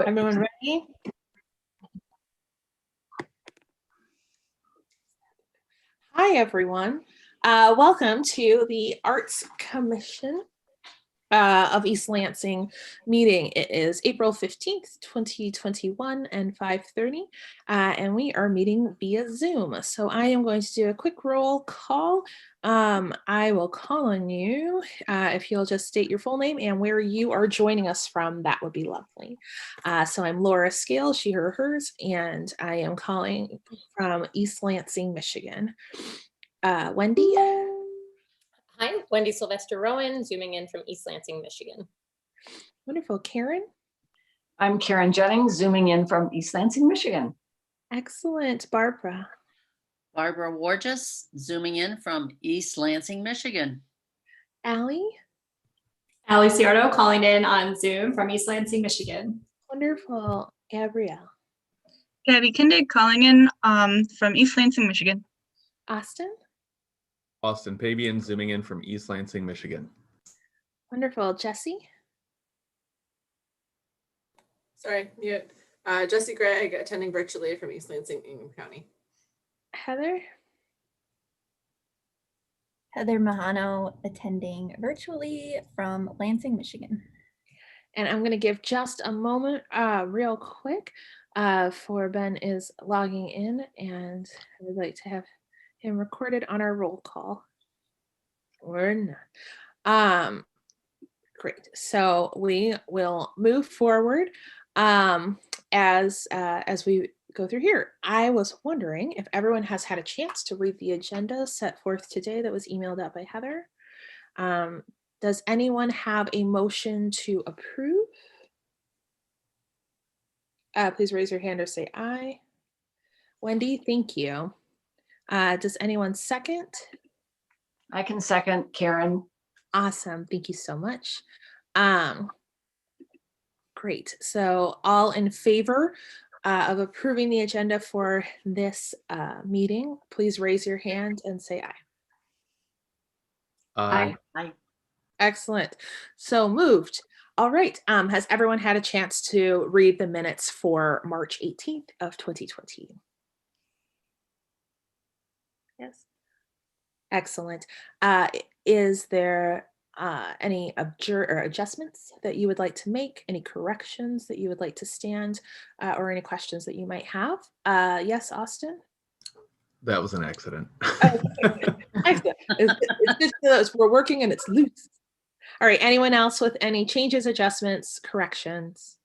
Everyone ready? Hi, everyone. Welcome to the Arts Commission of East Lansing meeting. It is April 15th, 2021 and 5:30, and we are meeting via Zoom. So I am going to do a quick roll call. I will call on you. If you'll just state your full name and where you are joining us from, that would be lovely. So I'm Laura Scale, she, her, hers, and I am calling from East Lansing, Michigan. Wendy? Hi, Wendy Sylvester Rowan, zooming in from East Lansing, Michigan. Wonderful. Karen? I'm Karen Jennings, zooming in from East Lansing, Michigan. Excellent. Barbara? Barbara Wargis, zooming in from East Lansing, Michigan. Allie? Allie Ciardo calling in on Zoom from East Lansing, Michigan. Wonderful. Gabrielle? Gabby Kindig calling in from East Lansing, Michigan. Austin? Austin Pabian, zooming in from East Lansing, Michigan. Wonderful. Jesse? Sorry, mute. Jesse Gregg, attending virtually from East Lansing, Ingham County. Heather? Heather Mahano, attending virtually from Lansing, Michigan. And I'm going to give just a moment real quick for Ben is logging in, and I would like to have him recorded on our roll call. Or not. Great. So we will move forward as we go through here. I was wondering if everyone has had a chance to read the agenda set forth today that was emailed out by Heather. Does anyone have a motion to approve? Please raise your hand or say aye. Wendy, thank you. Does anyone second? I can second, Karen. Awesome. Thank you so much. Great. So all in favor of approving the agenda for this meeting, please raise your hand and say aye. Aye. Aye. Excellent. So moved. All right. Has everyone had a chance to read the minutes for March 18th of 2020? Yes. Excellent. Is there any adjustments that you would like to make, any corrections that you would like to stand, or any questions that you might have? Yes, Austin? That was an accident. Excellent. It's just that we're working and it's loose. All right. Anyone else with any changes, adjustments, corrections?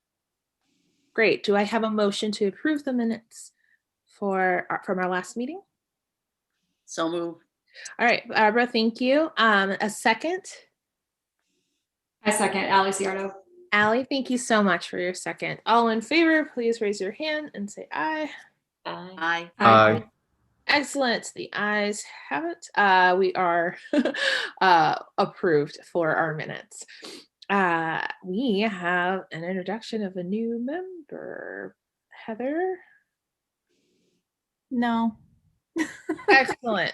Great. Do I have a motion to approve the minutes from our last meeting? So move. All right, Barbara, thank you. A second? I second, Allie Ciardo. Allie, thank you so much for your second. All in favor, please raise your hand and say aye. Aye. Aye. Excellent. The ayes have it. We are approved for our minutes. We have an introduction of a new member. Heather? No. Excellent.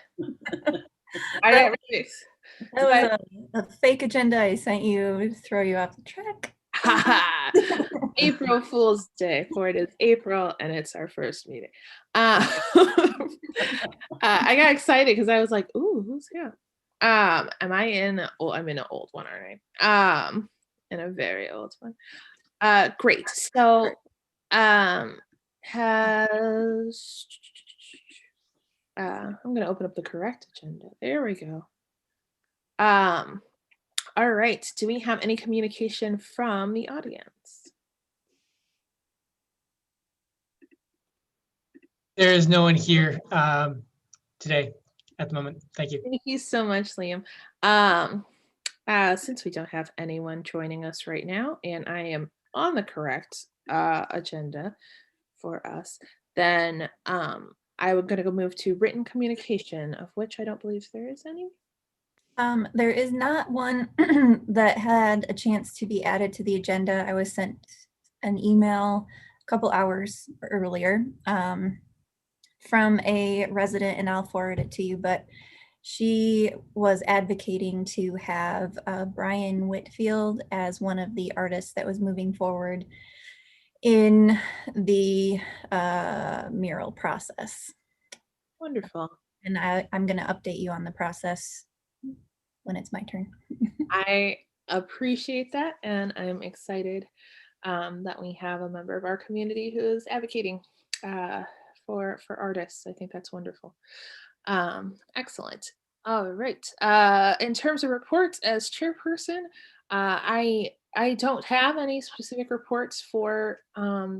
I got release. That was a fake agenda I sent you to throw you off the track. April Fool's Day, for it is April and it's our first meeting. I got excited because I was like, ooh, who's here? Am I in? Oh, I'm in an old one, aren't I? In a very old one. Great. So I'm going to open up the correct agenda. There we go. All right. Do we have any communication from the audience? There is no one here today at the moment. Thank you. Thank you so much, Liam. Since we don't have anyone joining us right now, and I am on the correct agenda for us, then I'm going to go move to written communication, of which I don't believe there is any. There is not one that had a chance to be added to the agenda. I was sent an email a couple hours earlier from a resident, and I'll forward it to you, but she was advocating to have Brian Whitfield as one of the artists that was moving forward in the mural process. Wonderful. And I'm going to update you on the process when it's my turn. I appreciate that, and I'm excited that we have a member of our community who is advocating for artists. I think that's wonderful. Excellent. All right. In terms of reports, as chairperson, I don't have any specific reports for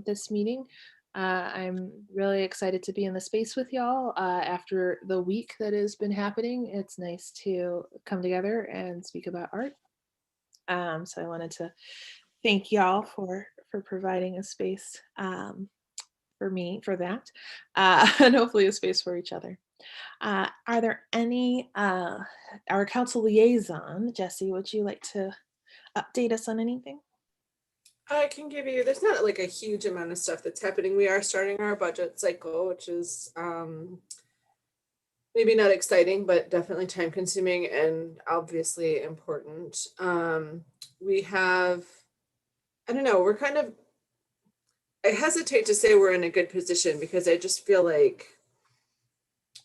this meeting. I'm really excited to be in the space with y'all after the week that has been happening. It's nice to come together and speak about art. So I wanted to thank y'all for providing a space for me for that, and hopefully a space for each other. Are there any, our council liaison, Jesse, would you like to update us on anything? I can give you, there's not like a huge amount of stuff that's happening. We are starting our budget cycle, which is maybe not exciting, but definitely time consuming and obviously important. We have, I don't know, we're kind of, I hesitate to say we're in a good position because I just feel like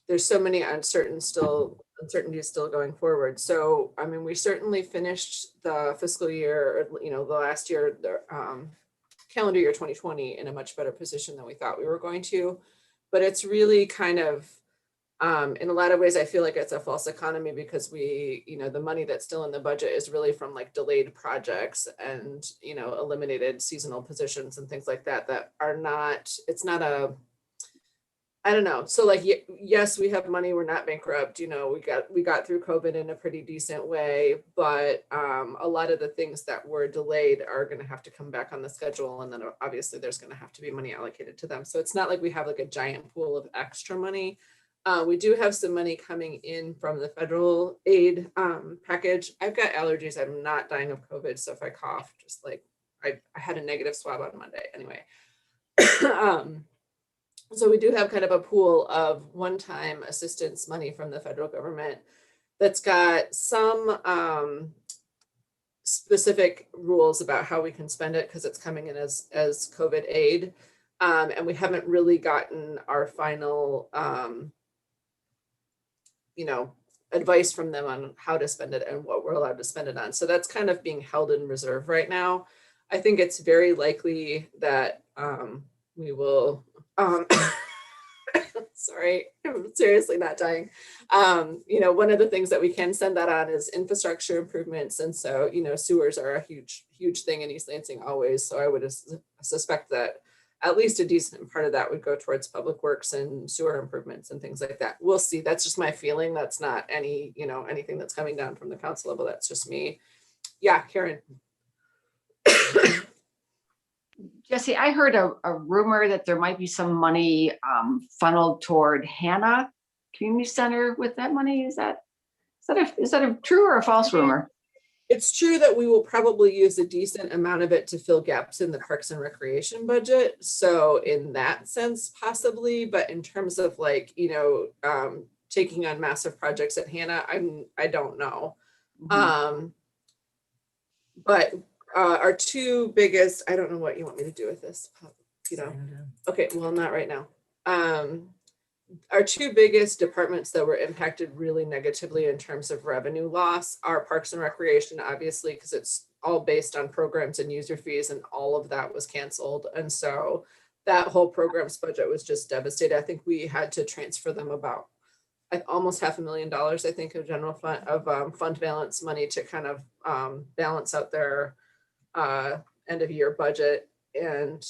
there's so many uncertainties still going forward. So, I mean, we certainly finished the fiscal year, the last year, the calendar year 2020 in a much better position than we thought we were going to. But it's really kind of, in a lot of ways, I feel like it's a false economy because we, the money that's still in the budget is really from like delayed projects and, eliminated seasonal positions and things like that, that are not, it's not a, I don't know. So like, yes, we have money. We're not bankrupt. We got through COVID in a pretty decent way, but a lot of the things that were delayed are going to have to come back on the schedule. And then obviously there's going to have to be money allocated to them. So it's not like we have like a giant pool of extra money. We do have some money coming in from the federal aid package. I've got allergies. I'm not dying of COVID. So if I cough, just like I had a negative swab on Monday anyway. So we do have kind of a pool of one-time assistance money from the federal government that's got some specific rules about how we can spend it because it's coming in as COVID aid. And we haven't really gotten our final, advice from them on how to spend it and what we're allowed to spend it on. So that's kind of being held in reserve right now. I think it's very likely that we will, sorry, I'm seriously not dying. One of the things that we can send that on is infrastructure improvements. And so, sewers are a huge thing in East Lansing always. So I would suspect that at least a decent part of that would go towards public works and sewer improvements and things like that. We'll see. That's just my feeling. That's not anything that's coming down from the council level. That's just me. Yeah, Karen. Jesse, I heard a rumor that there might be some money funneled toward Hannah Community Center with that money. Is that a true or a false rumor? It's true that we will probably use a decent amount of it to fill gaps in the Parks and Recreation budget. So in that sense, possibly, but in terms of like, taking on massive projects at Hannah, I don't know. Mm-hmm. But our two biggest, I don't know what you want me to do with this, okay, well, not right now. Our two biggest departments that were impacted really negatively in terms of revenue loss are Parks and Recreation, obviously, because it's all based on programs and user fees, and all of that was canceled. And so that whole program's budget was just devastated. I think we had to transfer them about almost $500,000, I think, of general fund fund balance money to kind of balance out their end of year budget. And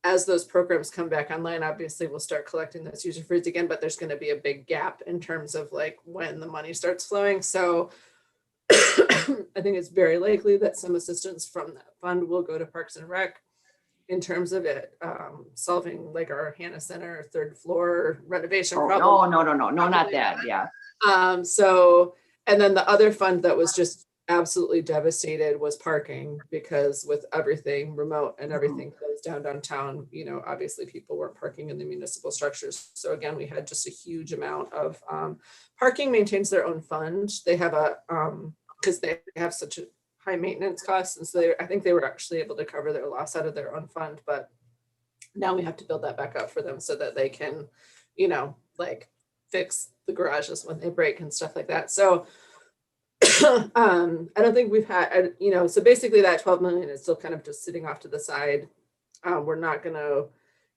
as those programs come back online, obviously we'll start collecting those user fees again, but there's going to be a big gap in terms of like when the money starts flowing. So I think it's very likely that some assistance from that fund will go to Parks and Rec in terms of it solving like our Hannah Center third floor renovation problem. No, not that. Yeah. So, and then the other fund that was just absolutely devastated was parking, because with everything remote and everything closed down downtown, obviously people weren't parking in the municipal structures. So again, we had just a huge amount of parking maintains their own fund. They have because they have such a high maintenance costs. And so I think they were actually able to cover their loss out of their own fund, but now we have to build that back up for them so that they can, you know, like fix the garages when they break and stuff like that. So I don't think we've had, you know, so basically that 12 million is still kind of just sitting off to the side. We're not going to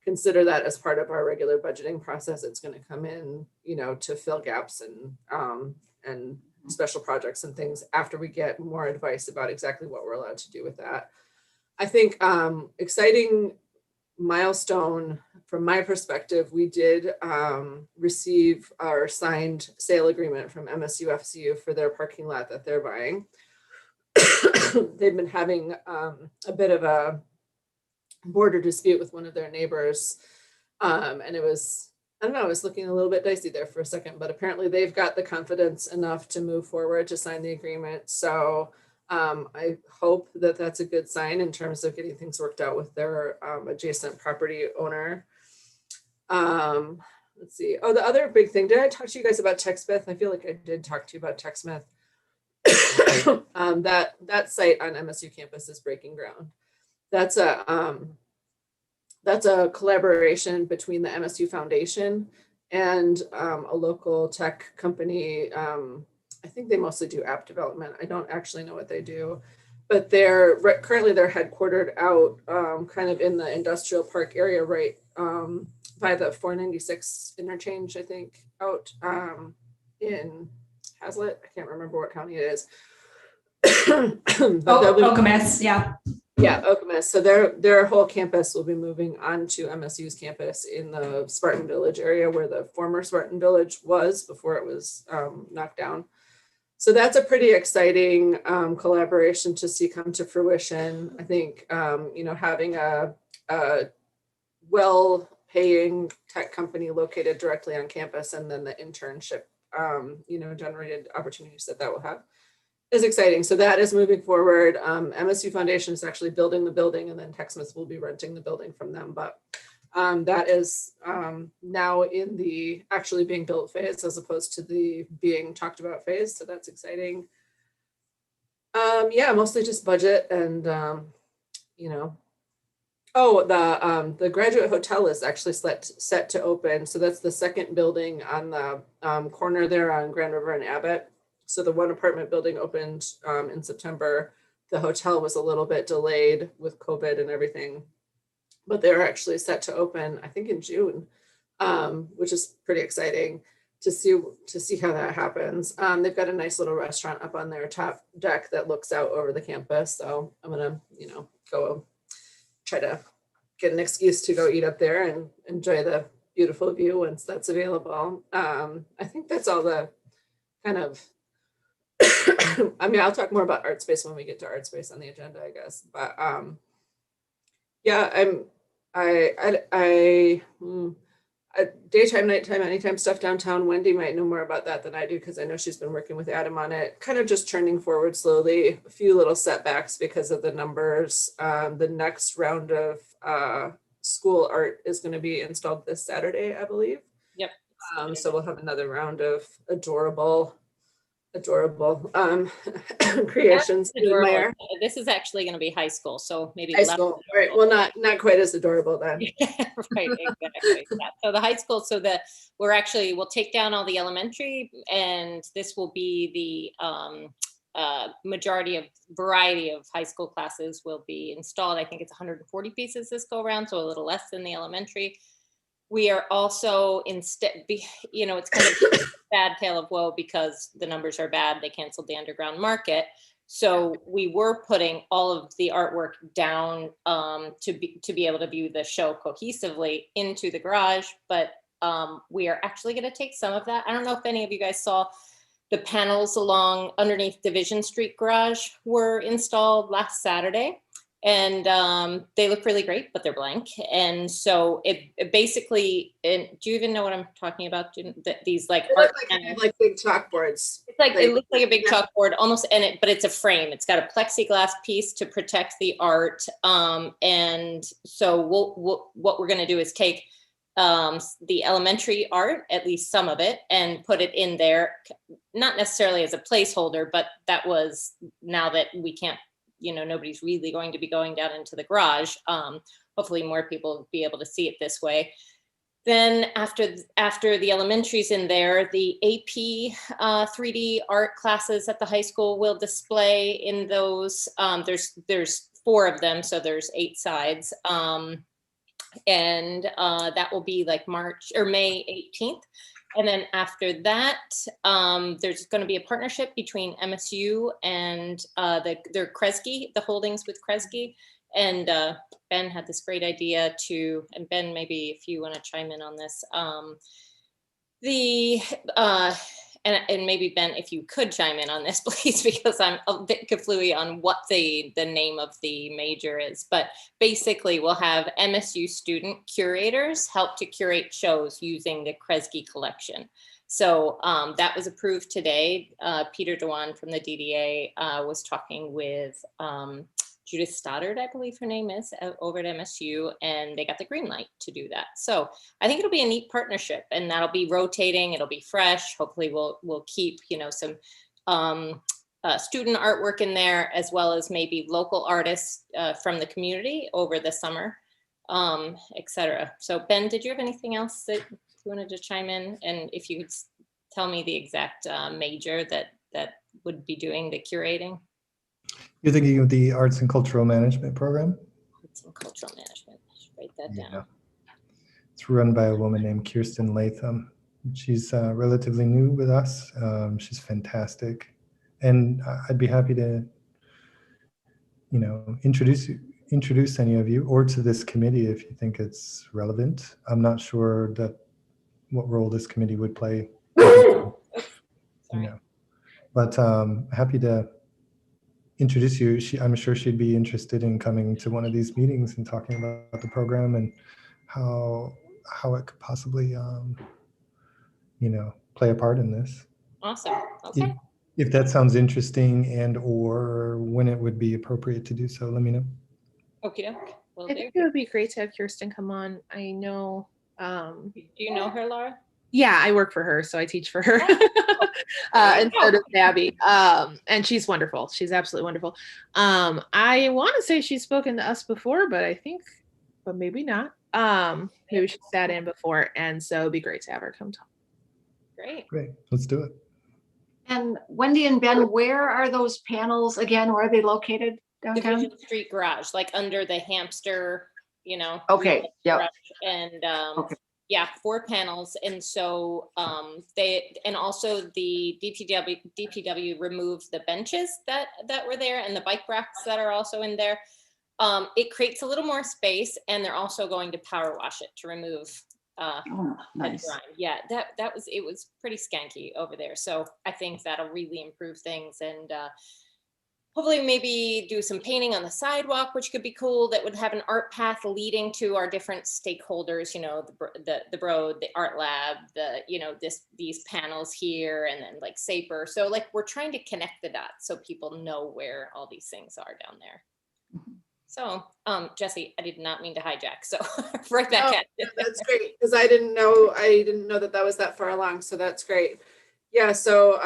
consider that as part of our regular budgeting process. It's going to come in, you know, to fill gaps and special projects and things after we get more advice about exactly what we're allowed to do with that. I think exciting milestone from my perspective, we did receive our signed sale agreement from MSU FCU for their parking lot that they're buying. They've been having a bit of a border dispute with one of their neighbors. And it was, I don't know, it was looking a little bit dicey there for a second, but apparently they've got the confidence enough to move forward to sign the agreement. So I hope that that's a good sign in terms of getting things worked out with their adjacent property owner. Let's see. Oh, the other big thing, did I talk to you guys about Techsmith? I feel like I did talk to you about Techsmith. That site on MSU campus is breaking ground. That's a collaboration between the MSU Foundation and a local tech company. I think they mostly do app development. I don't actually know what they do, but currently they're headquartered out kind of in the industrial park area, right by the 496 interchange, I think, out in Hazlet. I can't remember what county it is. Okemos, yeah. Yeah, Okemos. So their whole campus will be moving onto MSU's campus in the Spartan Village area where the former Spartan Village was before it was knocked down. So that's a pretty exciting collaboration to see come to fruition. I think, you know, having a well-paying tech company located directly on campus and then the internship, you know, generated opportunities that will have is exciting. So that is moving forward. MSU Foundation is actually building the building and then Techsmith will be renting the building from them. But that is now in the actually being built phase as opposed to the being talked about phase. So that's exciting. Yeah, mostly just budget and, you know, oh, the Graduate Hotel is actually set to open. So that's the second building on the corner there on Grand River and Abbott. So the one apartment building opened in September. The hotel was a little bit delayed with COVID and everything, but they're actually set to open, I think, in June, which is pretty exciting to see how that happens. They've got a nice little restaurant up on their top deck that looks out over the campus. So I'm gonna, you know, go try to get an excuse to go eat up there and enjoy the beautiful view once that's available. I think that's all the kind of, I mean, I'll talk more about art space when we get to art space on the agenda, I guess. But yeah, daytime, nighttime, anytime stuff downtown. Wendy might know more about that than I do because I know she's been working with Adam on it, kind of just churning forward slowly. A few little setbacks because of the numbers. The next round of school art is going to be installed this Saturday, I believe. Yep. So we'll have another round of adorable creations. Adorable. This is actually going to be high school, so maybe high school. Right. Well, not quite as adorable then. Right, exactly. Yeah. So the high school, we'll take down all the elementary, and this will be the variety of high school classes will be installed. I think it's 140 pieces this go around, so a little less than the elementary. We are also you know, it's kind of a bad tale of woe because the numbers are bad. They canceled the underground market. So we were putting all of the artwork down to be able to view the show cohesively into the garage. But we are actually going to take some of that. I don't know if any of you guys saw the panels along underneath Division Street garage were installed last Saturday. And they look really great, but they're blank. And so it basically, do you even know what I'm talking about? These like art like big chalkboards. It's like it looks like a big chalkboard almost, but it's a frame. It's got a plexiglass piece to protect the art. And so what we're going to do is take the elementary art, at least some of it, and put it in there, not necessarily as a placeholder, but that was now that we can't nobody's really going to be going down into the garage. Hopefully more people will be able to see it this way. Then after the elementary's in there, the AP 3D art classes at the high school will display in those. There's 4 of them, so there's 8 sides. And that will be like March or May 18th. And then after that, there's going to be a partnership between MSU and their Kresge, the holdings with Kresge. And Ben had this great idea and Ben, maybe if you want to chime in on this, and maybe Ben, if you could chime in on this, please, because I'm a bit confused on what the name of the major is. But basically, we'll have MSU student curators help to curate shows using the Kresge collection. So that was approved today. Peter Dewan from the DDA was talking with Judith Stoddard, I believe her name is, over at MSU, and they got the green light to do that. So I think it'll be a neat partnership, and that'll be rotating. It'll be fresh. Hopefully we'll keep, some student artwork in there, as well as maybe local artists from the community over the summer, etc. So Ben, did you have anything else that you wanted to chime in? And if you could tell me the exact major that would be doing the curating. You're thinking of the Arts and Cultural Management program? Arts and Cultural Management. I should write that down. It's run by a woman named Kirsten Latham. She's relatively new with us. She's fantastic. And I'd be happy to, introduce any of you or to this committee if you think it's relevant. I'm not sure what role this committee would play. But happy to introduce you. I'm sure she'd be interested in coming to one of these meetings and talking about the program and how it could possibly, play a part in this. Awesome. Okay. If that sounds interesting and or when it would be appropriate to do so, let me know. Okay. I think it would be great to have Kirsten come on. I know. Do you know her, Laura? Yeah, I work for her, so I teach for her. And so does Abby. And she's wonderful. She's absolutely wonderful. I want to say she's spoken to us before, but maybe not. Maybe she sat in before, and so it'd be great to have her come talk. Great. Let's do it. And Wendy and Ben, where are those panels again? Where are they located downtown? Division Street Garage, like under the hamster, Okay. Yeah. And Okay. yeah, 4 panels. And so and also the DPW removed the benches that were there and the bike racks that are also in there. It creates a little more space, and they're also going to power wash it to remove Nice. grime. Yeah, it was pretty skanky over there. So I think that'll really improve things, and hopefully maybe do some painting on the sidewalk, which could be cool. That would have an art path leading to our different stakeholders, the road, the art lab, these panels here, and then like SAPER. So like we're trying to connect the dots so people know where all these things are down there. Mm-hmm. So Jesse, I did not mean to hijack. So right back at you. That's great, because I didn't know that was that far along. So that's great. Yeah. So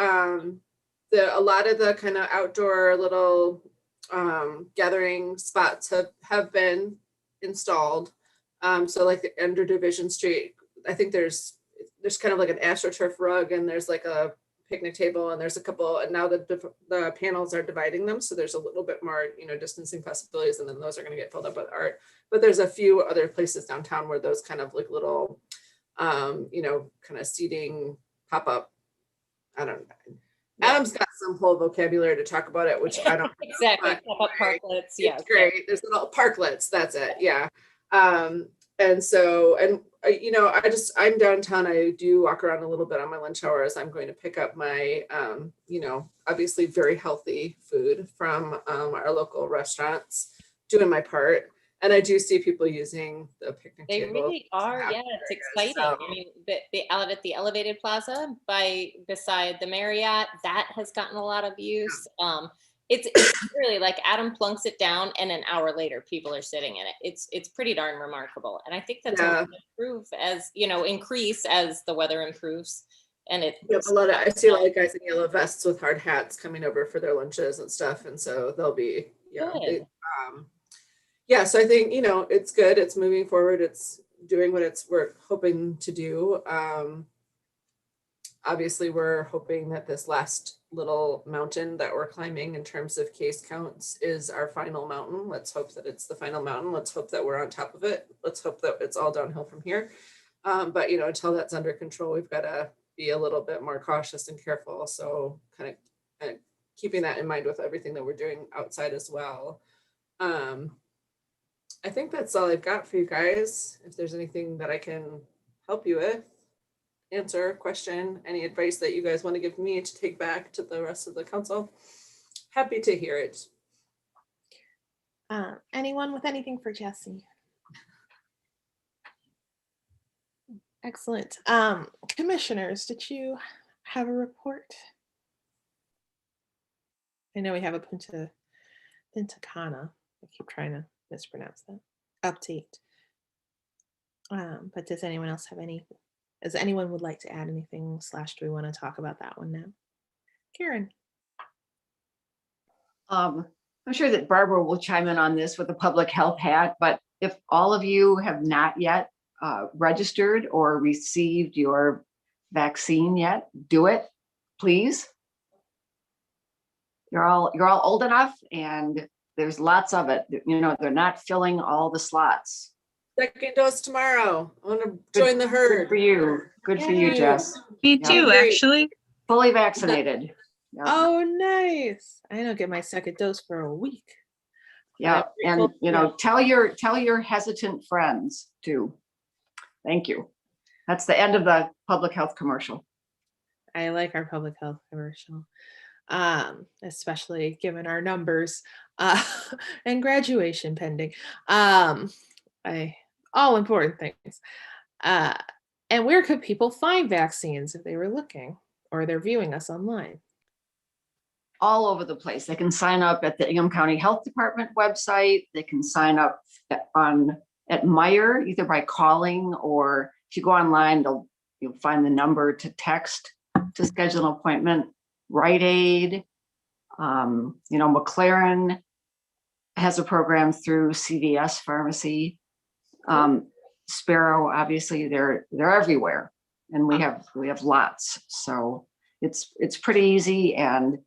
a lot of the kind of outdoor little gathering spots have been installed. So like under Division Street, I think there's kind of like an AstroTurf rug, and there's like a picnic table, and there's a couple, and now the panels are dividing them, so there's a little bit more distancing possibilities, and then those are going to get filled up with art. But there's a few other places downtown where those kind of like little kind of seating pop up. I don't know. Adam's got some whole vocabulary to talk about it, which I don't exactly. Pop-up parklets. Yeah, it's great. There's little parklets. That's it. Yeah. I'm downtown. I do walk around a little bit on my lunch hour as I'm going to pick up my, obviously very healthy food from our local restaurants, doing my part. And I do see people using the picnic table. They really are. Yeah, it's exciting. So, I mean, the out at the elevated plaza beside the Marriott, that has gotten a lot of use. It's really like Adam plunks it down, and an hour later, people are sitting in it. It's pretty darn remarkable, and I think that's going to improve increase as the weather improves. And I see a lot of guys in yellow vests with hard hats coming over for their lunches and stuff, and so they'll be Good. Yeah, so I think, it's good. It's moving forward. It's doing what we're hoping to do. Obviously, we're hoping that this last little mountain that we're climbing in terms of case counts is our final mountain. Let's hope that it's the final mountain. Let's hope that we're on top of it. Let's hope that it's all downhill from here. But, until that's under control, we've got to be a little bit more cautious and careful. So kind of keeping that in mind with everything that we're doing outside as well. I think that's all I've got for you guys. If there's anything that I can help you with, answer, question, any advice that you guys want to give me to take back to the rest of the council, happy to hear it. Anyone with anything for Jesse? Excellent. Commissioners, did you have a report? I know we have a Punta Cana. I keep trying to mispronounce that. Update. But does anyone else have any? Does anyone would like to add anything? / do we want to talk about that one now? Karen. I'm sure that Barbara will chime in on this with a public health hat, but if all of you have not yet registered or received your vaccine yet, do it, please. You're all old enough, and there's lots of it. They're not filling all the slots. Second dose tomorrow. I want to join the herd. Good for you. Good for you, Jess. Me too, actually. Fully vaccinated. Yep. Oh, nice. I don't get my second dose for a week. Yeah, and tell your hesitant friends too. Thank you. That's the end of the public health commercial. I like our public health commercial, especially given our numbers and graduation pending. All important things. And where could people find vaccines if they were looking or they're viewing us online? All over the place. They can sign up at the Ingham County Health Department website. They can sign up at Meyer, either by calling, or if you go online, you'll find the number to text to schedule an appointment. Rite Aid, McLaren has a program through CVS Pharmacy. Sparrow, obviously, they're everywhere, and we have lots. So it's pretty easy. And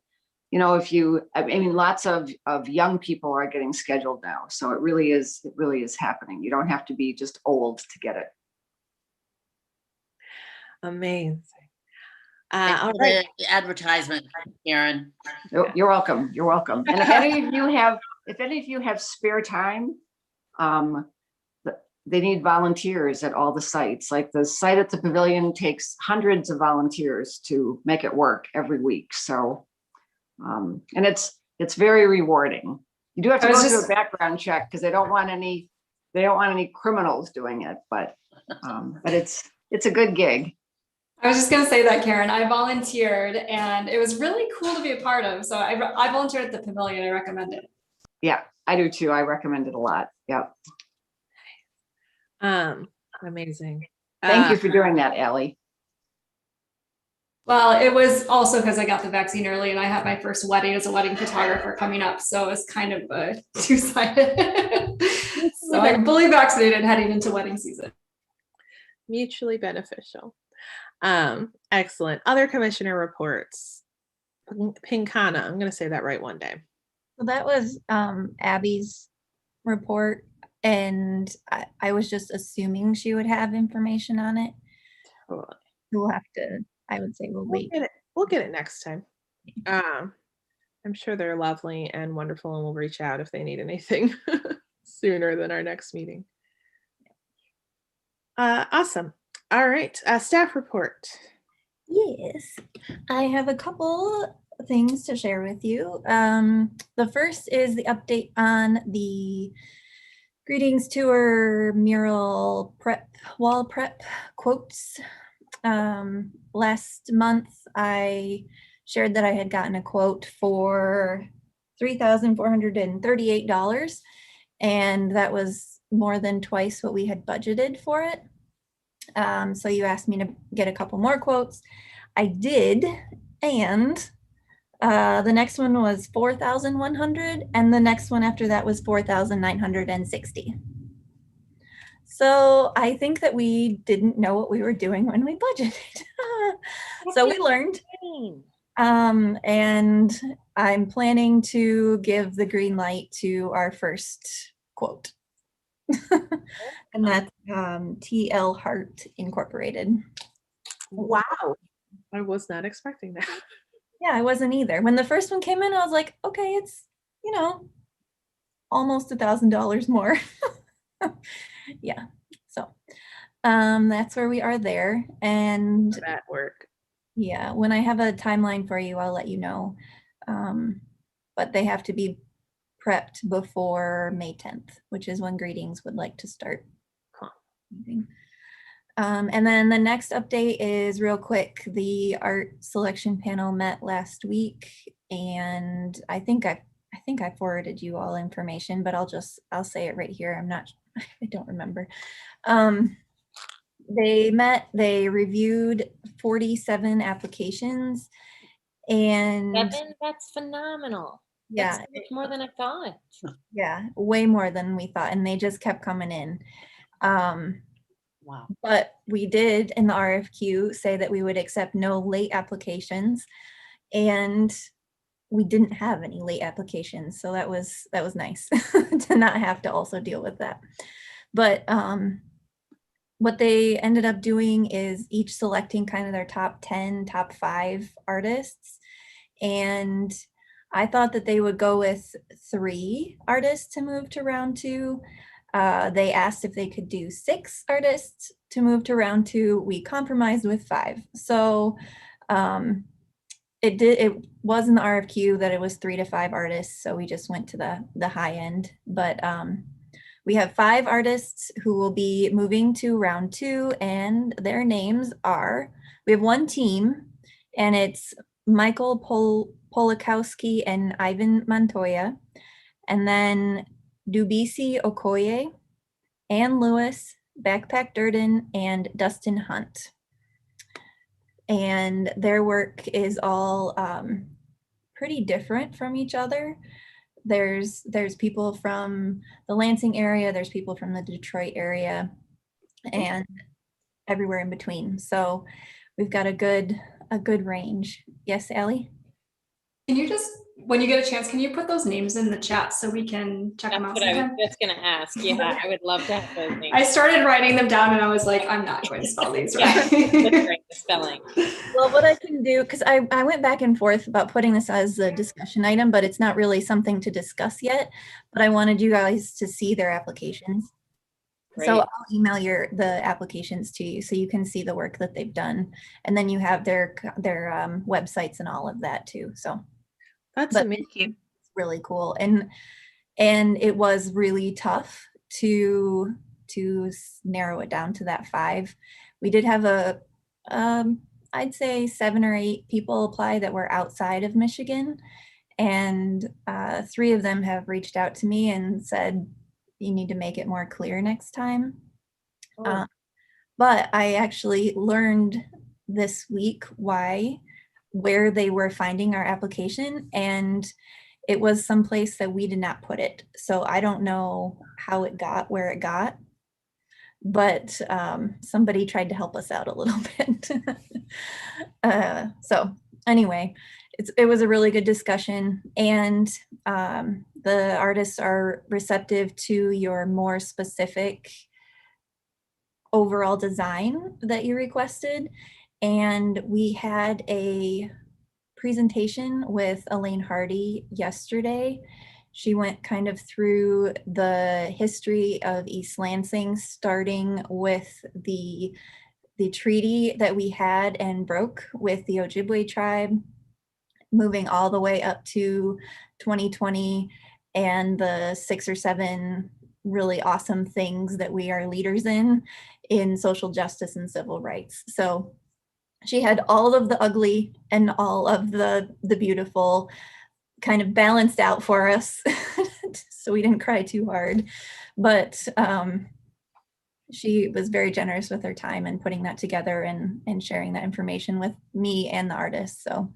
lots of young people are getting scheduled now. So it really is happening. You don't have to be just old to get it. Amazing. All right. The advertisement, Karen. You're welcome. You're welcome. And if any of you have spare time, they need volunteers at all the sites. Like the site at the pavilion takes hundreds of volunteers to make it work every week. So, and it's very rewarding. You do have to go through a background check because they don't want any criminals doing it, but it's a good gig. I was just going to say that, Karen. I volunteered and it was really cool to be a part of. So I volunteered at the pavilion. I recommend it. Yeah, I do too. I recommend it a lot. Yep. Amazing. Thank you for doing that, Allie. Well, it was also because I got the vaccine early and I had my first wedding as a wedding photographer coming up. So it was kind of a two-sided. So I'm fully vaccinated heading into wedding season. Mutually beneficial. Excellent. Other commissioner reports. Pincana, I'm going to say that right one day. So that was Abby's report, and I was just assuming she would have information on it. Totally. We'll have to, I would say we'll wait. We'll get it next time. I'm sure they're lovely and wonderful, and we'll reach out if they need anything sooner than our next meeting. Awesome. All right, staff report. Yes, I have a couple things to share with you. The first is the update on the Greetings Tour mural wall prep quotes. Last month, I shared that I had gotten a quote for $3,438, and that was more than twice what we had budgeted for it. So you asked me to get a couple more quotes. I did, and The next one was 4,100, and the next one after that was 4,960. So I think that we didn't know what we were doing when we budgeted. So we learned. And I'm planning to give the green light to our first quote. And that's TL Hart Incorporated. Wow. I was not expecting that. Yeah, I wasn't either. When the first one came in, I was like, okay, it's, you know, almost $1,000 more. Yeah. So that's where we are there. And That work. yeah, when I have a timeline for you, I'll let you know. But they have to be prepped before May 10th, which is when greetings would like to start. Huh. And then the next update is real quick. The art selection panel met last week, and I think I forwarded you all information, but I'll say it right here. I don't remember. They met, they reviewed 47 applications, and 7? That's phenomenal. yeah, That's so much more than I thought. yeah, way more than we thought, and they just kept coming in. Wow. But we did in the RFQ say that we would accept no late applications, and we didn't have any late applications, so that was nice to not have to also deal with that. But what they ended up doing is each selecting kind of their top 10, top 5 artists. And I thought that they would go with 3 artists to move to round 2. They asked if they could do 6 artists to move to round 2. We compromised with 5. So it was in the RFQ that it was 3 to 5 artists. So we just went to the high end. But we have 5 artists who will be moving to round 2, and their names are, we have 1 team, and it's Michael Polakowski and Ivan Montoya, and then Dubisi Okoye, Ann Lewis, Backpack Durden, and Dustin Hunt. And their work is all pretty different from each other. There's people from the Lansing area, there's people from the Detroit area, and everywhere in between. So we've got a good range. Yes, Allie? Can you just, when you get a chance, can you put those names in the chat so we can check them out That's what I was sometime? just gonna ask. Yeah, I would love to have those names. I started writing them down and I was like, I'm not going to spell these Yeah, right. that's right, the spelling. Well, what I can do, because I went back and forth about putting this as a discussion item, but it's not really something to discuss yet. But I wanted you guys to see their applications. Great. So I'll email the applications to you so you can see the work that they've done. And then you have their websites and all of that too. So That's but amazing. it's really cool. And it was really tough to narrow it down to that 5. We did have I'd say 7 or 8 people apply that were outside of Michigan, and 3 of them have reached out to me and said, you need to make it more clear next time. Oh. But I actually learned this week where they were finding our application, and it was someplace that we did not put it. So I don't know how it got where it got, but somebody tried to help us out a little bit. So anyway, it was a really good discussion, and the artists are receptive to your more specific overall design that you requested. And we had a presentation with Elaine Hardy yesterday. She went kind of through the history of East Lansing, starting with the treaty that we had and broke with the Ojibwe tribe, moving all the way up to 2020 and the 6 or 7 really awesome things that we are leaders in social justice and civil rights. So she had all of the ugly and all of the beautiful kind of balanced out for us so we didn't cry too hard. But she was very generous with her time and putting that together and sharing that information with me and the artists. So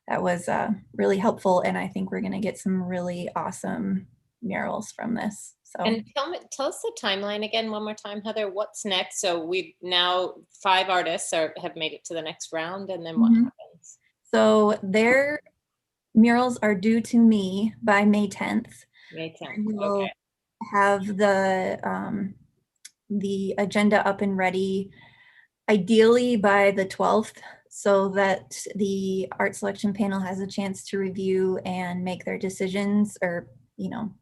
that was really helpful. And I think we're going to get some really awesome murals from this. So, And tell us the timeline again one more time, Heather. What's next? So we've now 5 artists have made it to the next round, and then what happens? So their murals are due to me by May 10th. May 10th. We'll Okay. have the agenda up and ready, ideally by the 12th, so that the art selection panel has a chance to review and make their decisions, or, you know,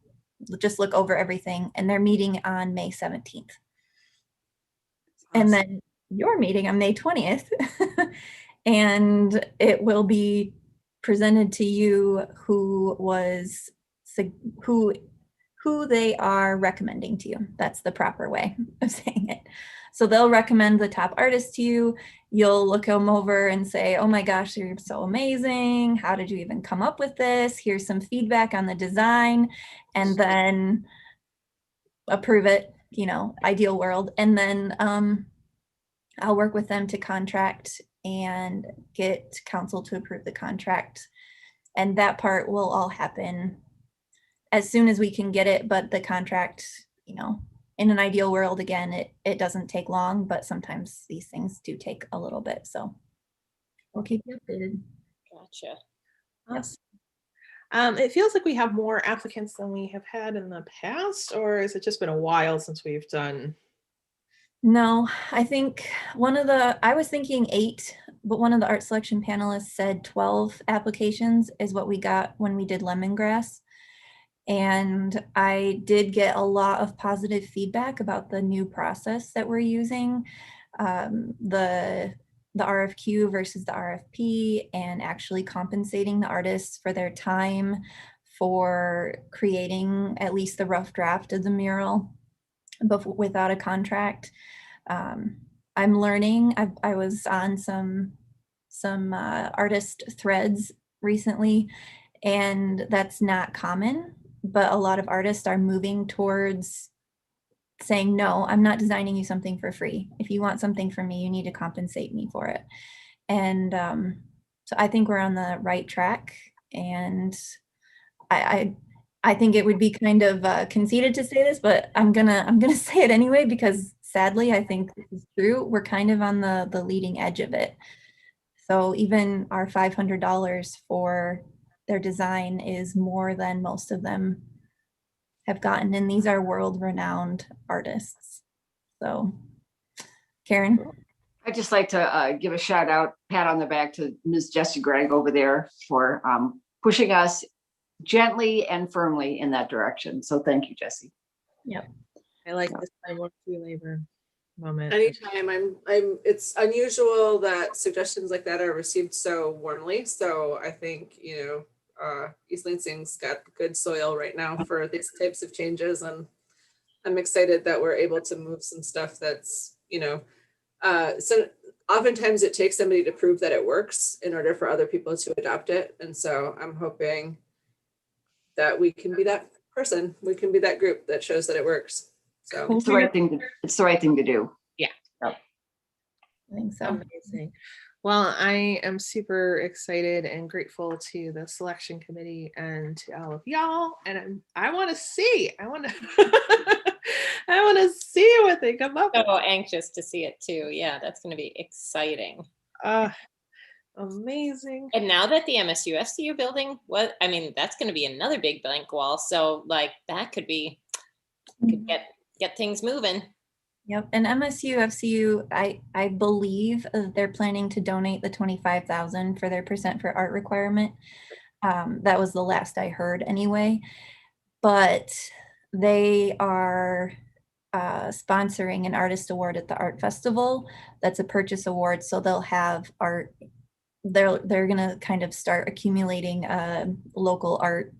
just look over everything. And they're meeting on May 17th. And then your meeting on May 20th. And it will be presented to you who they are recommending to you. That's the proper way of saying it. So they'll recommend the top artist to you. You'll look them over and say, oh my gosh, you're so amazing. How did you even come up with this? Here's some feedback on the design, and then approve it, you know, ideal world. And then I'll work with them to contract and get council to approve the contract. And that part will all happen as soon as we can get it. But the contract, you know, in an ideal world, again, it doesn't take long, but sometimes these things do take a little bit. So we'll keep you updated. Gotcha. Awesome. It feels like we have more applicants than we have had in the past, or has it just been a while since we've done? No, I think I was thinking 8, but one of the art selection panelists said 12 applications is what we got when we did lemongrass. And I did get a lot of positive feedback about the new process that we're using, the RFQ versus the RFP, and actually compensating the artists for their time for creating at least the rough draft of the mural without a contract. I'm learning. I was on some artist threads recently, and that's not common. But a lot of artists are moving towards saying, no, I'm not designing you something for free. If you want something from me, you need to compensate me for it. And so I think we're on the right track. And I think it would be kind of conceited to say this, but I'm gonna say it anyway, because sadly, I think this is true. We're kind of on the leading edge of it. So even our $500 for their design is more than most of them have gotten, and these are world-renowned artists. So, Karen? I'd just like to give a shout out, pat on the back to Ms. Jessie Gregg over there for pushing us gently and firmly in that direction. So thank you, Jessie. Yep. I like this I won't belabor moment. Anytime it's unusual that suggestions like that are received so warmly. So I think, you know, East Lansing's got good soil right now for these types of changes, and I'm excited that we're able to move some stuff that's, you know, so oftentimes it takes somebody to prove that it works in order for other people to adopt it. And so I'm hoping that we can be that person, we can be that group that shows that it works. So it's the right thing to do. Yeah. I think so. Amazing. Well, I am super excited and grateful to the selection committee and to all of y'all. And I want to see, I want to see what they come up with. So anxious to see it too. Yeah, that's going to be exciting. Amazing. And now that the MSU FCU building, that's going to be another big blank wall. So like that could get things moving. Yep. And MSU FCU, I believe they're planning to donate the $25,000 for their percent for art requirement. That was the last I heard anyway. But they are sponsoring an artist award at the art festival. That's a purchase award. So they'll have art. They're going to kind of start accumulating a local art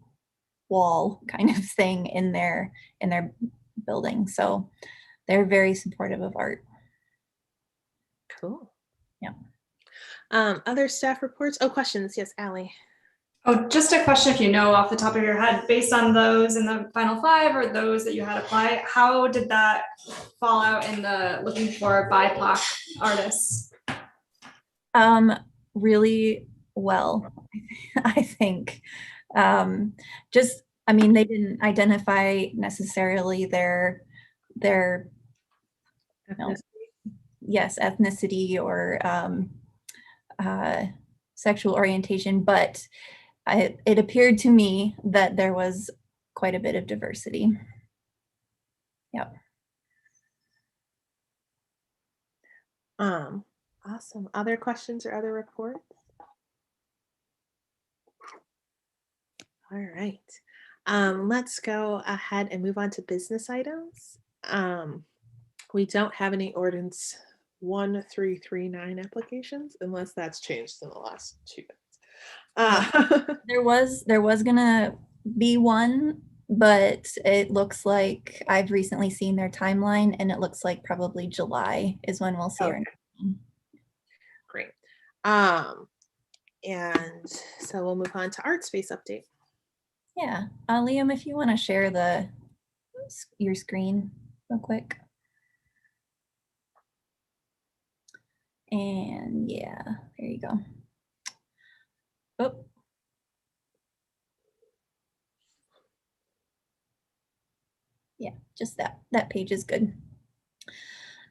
wall kind of thing in their building. So they're very supportive of art. Cool. Yeah. Other staff reports? Oh, questions. Yes, Allie. Oh, just a question, if you know off the top of your head, based on those in the final 5 or those that you had apply, how did that fall out in the looking for BIPOC artists? Really well, I think. Just, I mean, they didn't identify necessarily their you know, yes, ethnicity or sexual orientation, but it appeared to me that there was quite a bit of diversity. Yep. Awesome. Other questions or other reports? All right. Let's go ahead and move on to business items. We don't have any ordinance 1339 applications unless that's changed in the last 2 minutes. There was gonna be one, but it looks like I've recently seen their timeline and it looks like probably July is when we'll see our next one. Great. And so we'll move on to art space update. Yeah, Liam, if you want to share your screen real quick. And yeah, there you go. Oh. Yeah, just that page is good.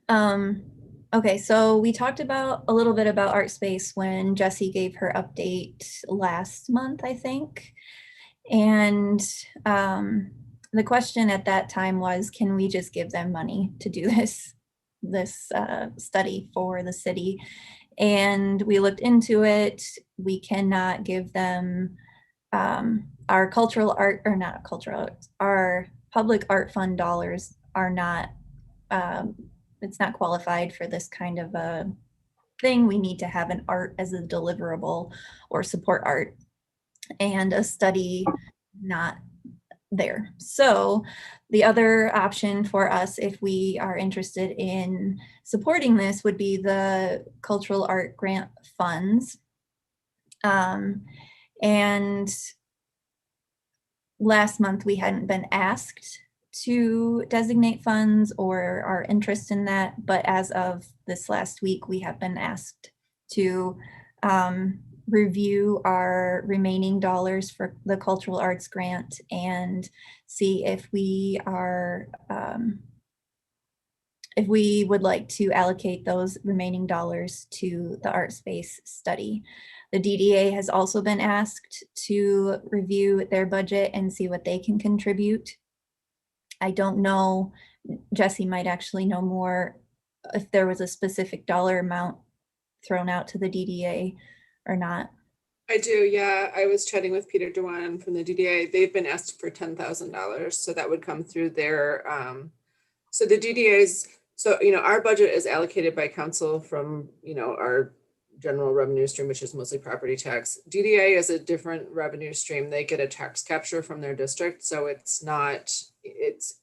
Okay, so we talked about a little bit about art space when Jessie gave her update last month, I think. And the question at that time was, can we just give them money to do this study for the city? And we looked into it. We cannot give them our cultural art, or not cultural, our public art fund dollars are not, it's not qualified for this kind of a thing. We need to have an art as a deliverable or support art, and a study not there. So the other option for us, if we are interested in supporting this, would be the cultural art grant funds. And last month we hadn't been asked to designate funds or our interest in that, but as of this last week, we have been asked to review our remaining dollars for the cultural arts grant and see if we are, if we would like to allocate those remaining dollars to the art space study. The DDA has also been asked to review their budget and see what they can contribute. I don't know, Jessie might actually know more if there was a specific dollar amount thrown out to the DDA or not. I do, yeah. I was chatting with Peter Dewan from the DDA. They've been asked for $10,000, so that would come through their. So the DDA's, so our budget is allocated by council from our general revenue stream, which is mostly property tax. DDA is a different revenue stream. They get a tax capture from their district, so it's not. It's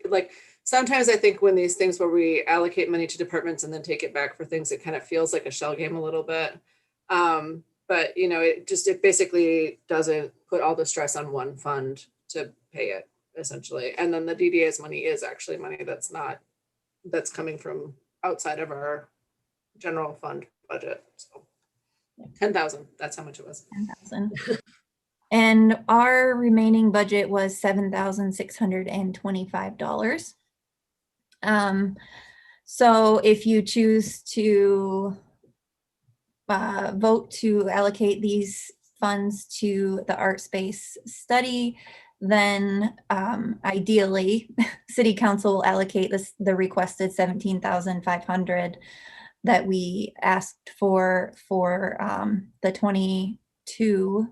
like sometimes I think when these things where we allocate money to departments and then take it back for things, it kind of feels like a shell game a little bit. But it basically doesn't put all the stress on one fund to pay it essentially. And then the DDA's money is actually money that's coming from outside of our general fund budget. So 10,000, that's how much it was. 10,000. And our remaining budget was $7,625. So if you choose to vote to allocate these funds to the art space study, then ideally City Council will allocate the requested $17,500 that we asked for the 22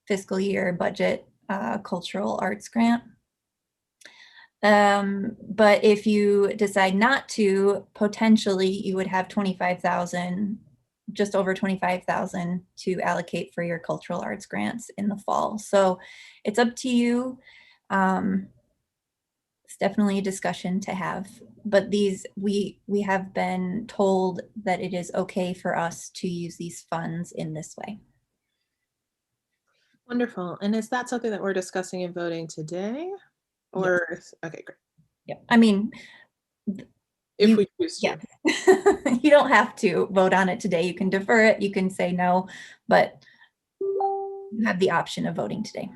fiscal year budget cultural arts grant. But if you decide not to, potentially you would have 25,000, just over 25,000 to allocate for your cultural arts grants in the fall. So it's up to you. It's definitely a discussion to have, but we have been told that it is okay for us to use these funds in this way. Wonderful. And is that something that we're discussing and voting today? Or, yes. Okay, great. Yeah, I mean, If You- we choose to. Yeah. You don't have to vote on it today. You can defer it, you can say no, but you have the option of voting today.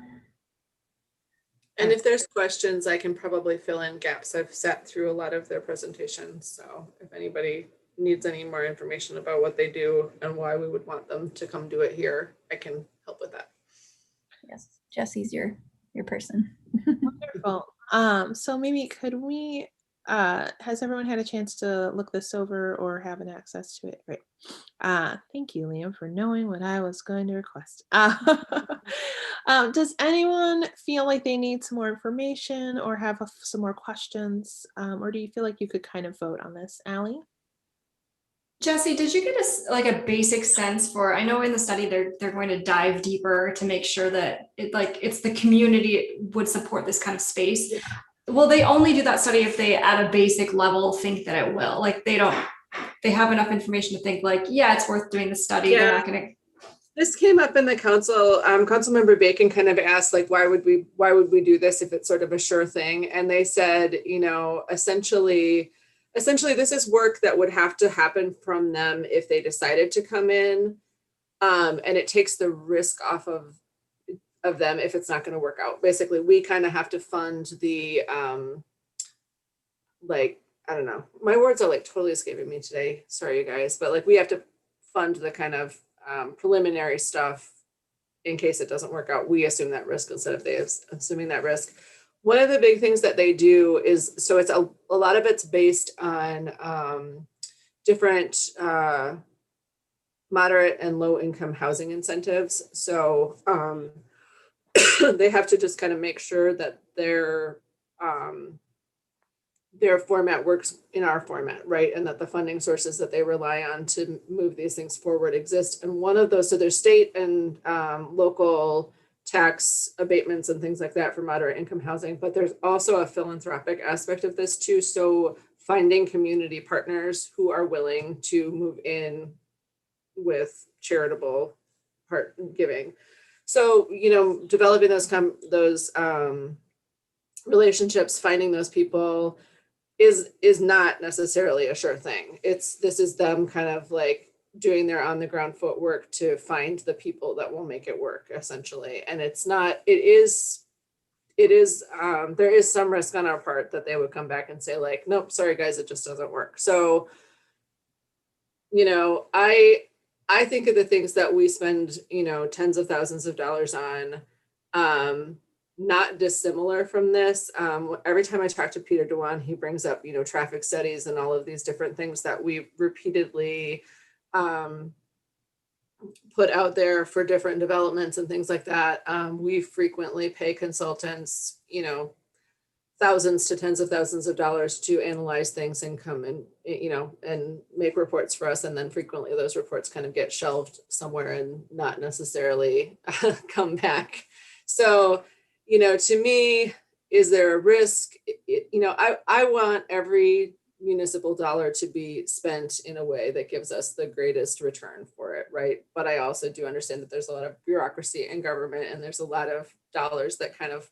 And if there's questions, I can probably fill in gaps. I've sat through a lot of their presentations. So if anybody needs any more information about what they do and why we would want them to come do it here, I can help with that. Yes, Jesse's your person. Wonderful. So maybe could we, has everyone had a chance to look this over or have an access to it? Great. Thank you, Liam, for knowing what I was going to request. Does anyone feel like they need some more information or have some more questions? Or do you feel like you could kind of vote on this? Allie? Jesse, did you get a basic sense for, I know in the study they're going to dive deeper to make sure that it's the community would support this kind of space. Yeah. Will they only do that study if they at a basic level think that it will? Like they have enough information to think like, yeah, it's worth doing the study. Yeah. They're not gonna. This came up in the council. Councilmember Bacon kind of asked, like, why would we do this if it's sort of a sure thing? And they said, essentially this is work that would have to happen from them if they decided to come in, and it takes the risk off of them if it's not going to work out. Basically, we kind of have to fund the I don't know, my words are like totally escaping me today, sorry you guys, but like we have to fund the kind of preliminary stuff in case it doesn't work out. We assume that risk instead of they assuming that risk. One of the big things that they do is, so it's a lot of it's based on different moderate and low income housing incentives. So they have to just kind of make sure that their format works in our format, right? And that the funding sources that they rely on to move these things forward exist. And one of those, so there's state and local tax abatements and things like that for moderate income housing, but there's also a philanthropic aspect of this too. So finding community partners who are willing to move in with charitable part giving. So, developing those relationships, finding those people is not necessarily a sure thing. This is them kind of like doing their on the ground footwork to find the people that will make it work, essentially. And there is some risk on our part that they would come back and say like, nope, sorry guys, it just doesn't work. So, I think of the things that we spend, tens of thousands of dollars on, not dissimilar from this. Every time I talk to Peter Dewan, he brings up, traffic studies and all of these different things that we repeatedly put out there for different developments and things like that. We frequently pay consultants, thousands to tens of thousands of dollars to analyze things and come and, and make reports for us. And then frequently those reports kind of get shelved somewhere and not necessarily come back. So, to me, is there a risk? I want every municipal dollar to be spent in a way that gives us the greatest return for it, right? But I also do understand that there's a lot of bureaucracy in government and there's a lot of dollars that kind of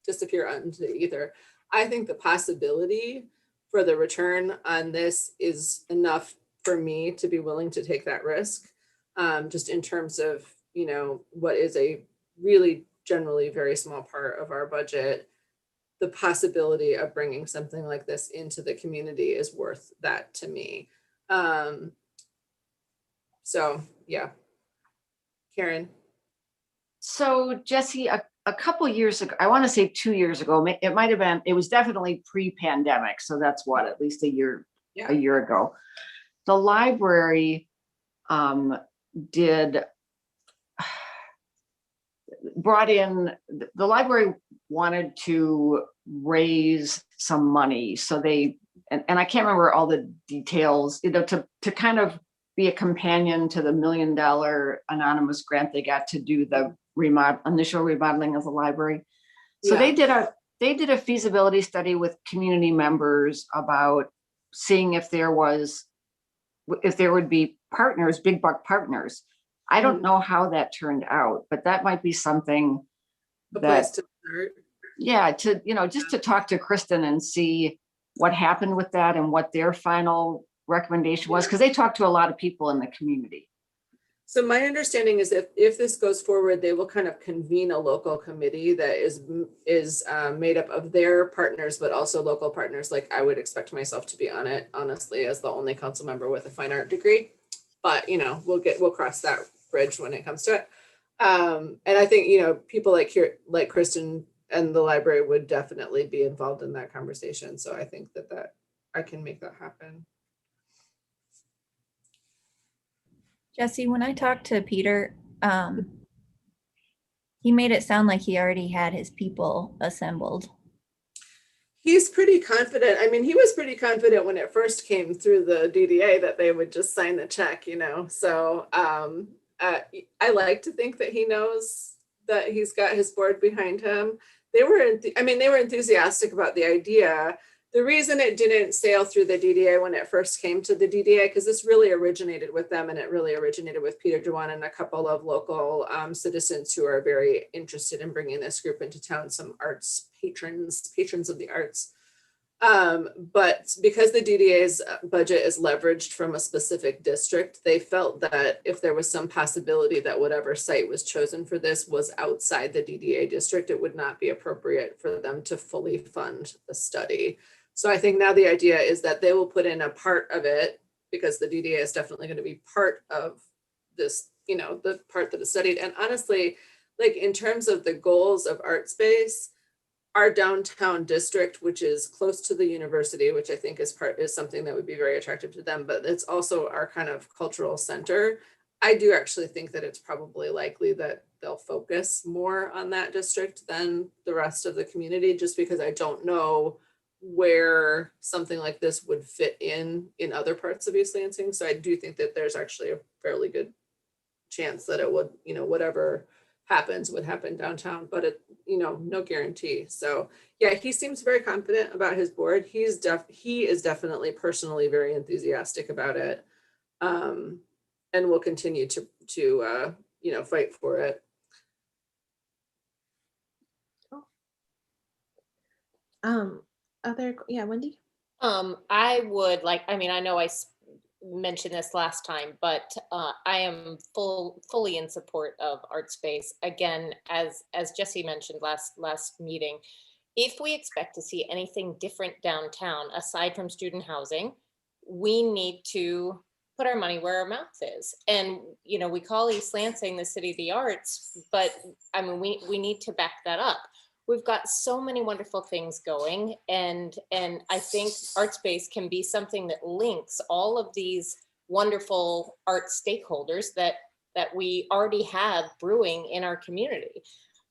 disappear into the ether. I think the possibility for the return on this is enough for me to be willing to take that risk, just in terms of, what is a really generally very small part of our budget. The possibility of bringing something like this into the community is worth that to me. So yeah, Karen. So Jesse, a couple years ago, I want to say 2 years ago, it might have been, it was definitely pre-pandemic. So that's what, at least a year ago, the library the library wanted to raise some money. So they, and I can't remember all the details, to kind of be a companion to the $1 million anonymous grant they got to do the initial remodeling of the library. So they did a feasibility study with community members about seeing if there would be partners, big buck partners. I don't know how that turned out, but that might be something place to start. Yeah, just to talk to Kristen and see what happened with that and what their final recommendation was? Because they talked to a lot of people in the community. So my understanding is that if this goes forward, they will kind of convene a local committee that is made up of their partners, but also local partners. Like I would expect myself to be on it, honestly, as the only council member with a fine art degree. But you know, we'll cross that bridge when it comes to it. And I think, you know, people like Kristen and the library would definitely be involved in that conversation. So I think that I can make that happen. Jesse, when I talked to Peter, he made it sound like he already had his people assembled. He's pretty confident. I mean, he was pretty confident when it first came through the DDA that they would just sign the check, you know. So I like to think that he knows that he's got his board behind him. They were enthusiastic about the idea. The reason it didn't sail through the DDA when it first came to the DDA, because this really originated with them, and it really originated with Peter Dewan and a couple of local citizens who are very interested in bringing this group into town, some arts patrons of the arts. But because the DDA's budget is leveraged from a specific district, they felt that if there was some possibility that whatever site was chosen for this was outside the DDA district, it would not be appropriate for them to fully fund the study. So I think now the idea is that they will put in a part of it, because the DDA is definitely going to be part of this, you know, the part that is studied. And honestly, like in terms of the goals of Art Space, our downtown district, which is close to the university, which I think is something that would be very attractive to them, but it's also our kind of cultural center. I do actually think that it's probably likely that they'll focus more on that district than the rest of the community, just because I don't know where something like this would fit in other parts of East Lansing. So I do think that there's actually a fairly good chance that it would, you know, whatever happens would happen downtown, but it, you know, no guarantee. So yeah, he seems very confident about his board. He is definitely personally very enthusiastic about it, and will continue to you know, fight for it. Wendy? I would like, I mean, I know I mentioned this last time, but I am fully in support of Art Space. Again, as Jesse mentioned last meeting, if we expect to see anything different downtown aside from student housing, we need to put our money where our mouth is. And you know, we call East Lansing the city of the arts, but I mean, we need to back that up. We've got so many wonderful things going, and I think Art Space can be something that links all of these wonderful art stakeholders that we already have brewing in our community.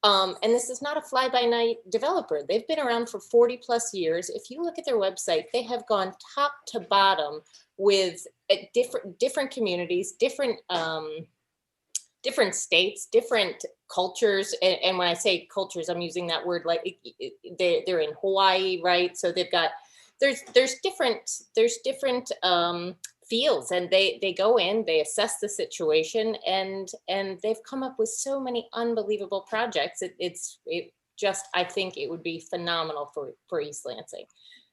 And this is not a fly-by-night developer. They've been around for 40 plus years. If you look at their website, they have gone top to bottom with different communities, different states, different cultures. And when I say cultures, I'm using that word like they're in Hawaii, right? So they've got, there's different fields, and they go in, they assess the situation, and they've come up with so many unbelievable projects. It just, I think it would be phenomenal for East Lansing.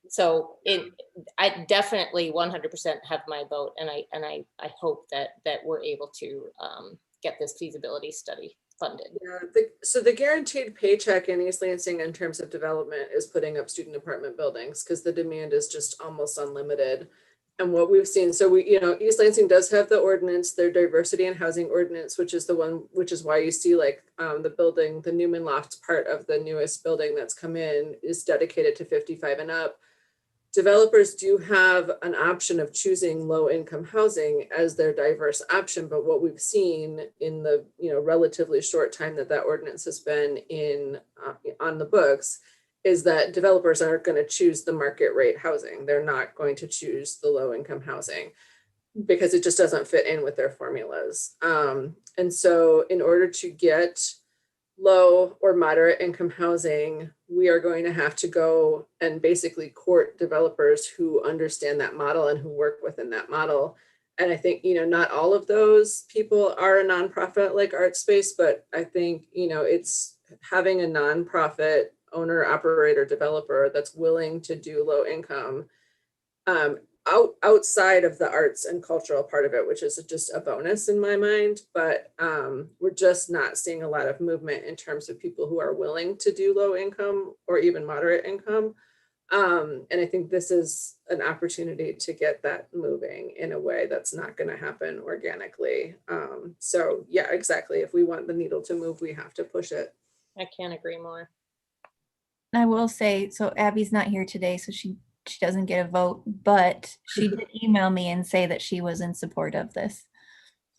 So I definitely 100% have my vote, and I hope that we're able to get this feasibility study funded. Yeah, so the guaranteed paycheck in East Lansing in terms of development is putting up student apartment buildings, because the demand is just almost unlimited. And what we've seen, so we, you know, East Lansing does have the ordinance, their diversity and housing ordinance, which is why you see like the building, the Newman Loft part of the newest building that's come in is dedicated to 55 and up. Developers do have an option of choosing low income housing as their diverse option, but what we've seen in the, you know, relatively short time that ordinance has been in on the books is that developers aren't going to choose the market rate housing. They're not going to choose the low income housing because it just doesn't fit in with their formulas. And so in order to get low or moderate income housing, we are going to have to go and basically court developers who understand that model and who work within that model. And I think, you know, not all of those people are a nonprofit like Art Space, but I think, you know, it's having a nonprofit owner, operator, developer that's willing to do low income outside of the arts and cultural part of it, which is just a bonus in my mind. But we're just not seeing a lot of movement in terms of people who are willing to do low income or even moderate income. And I think this is an opportunity to get that moving in a way that's not going to happen organically. So yeah, exactly. If we want the needle to move, we have to push it. I can't agree more. I will say, so Abby's not here today, so she doesn't get a vote, but she did email me and say that she was in support of this.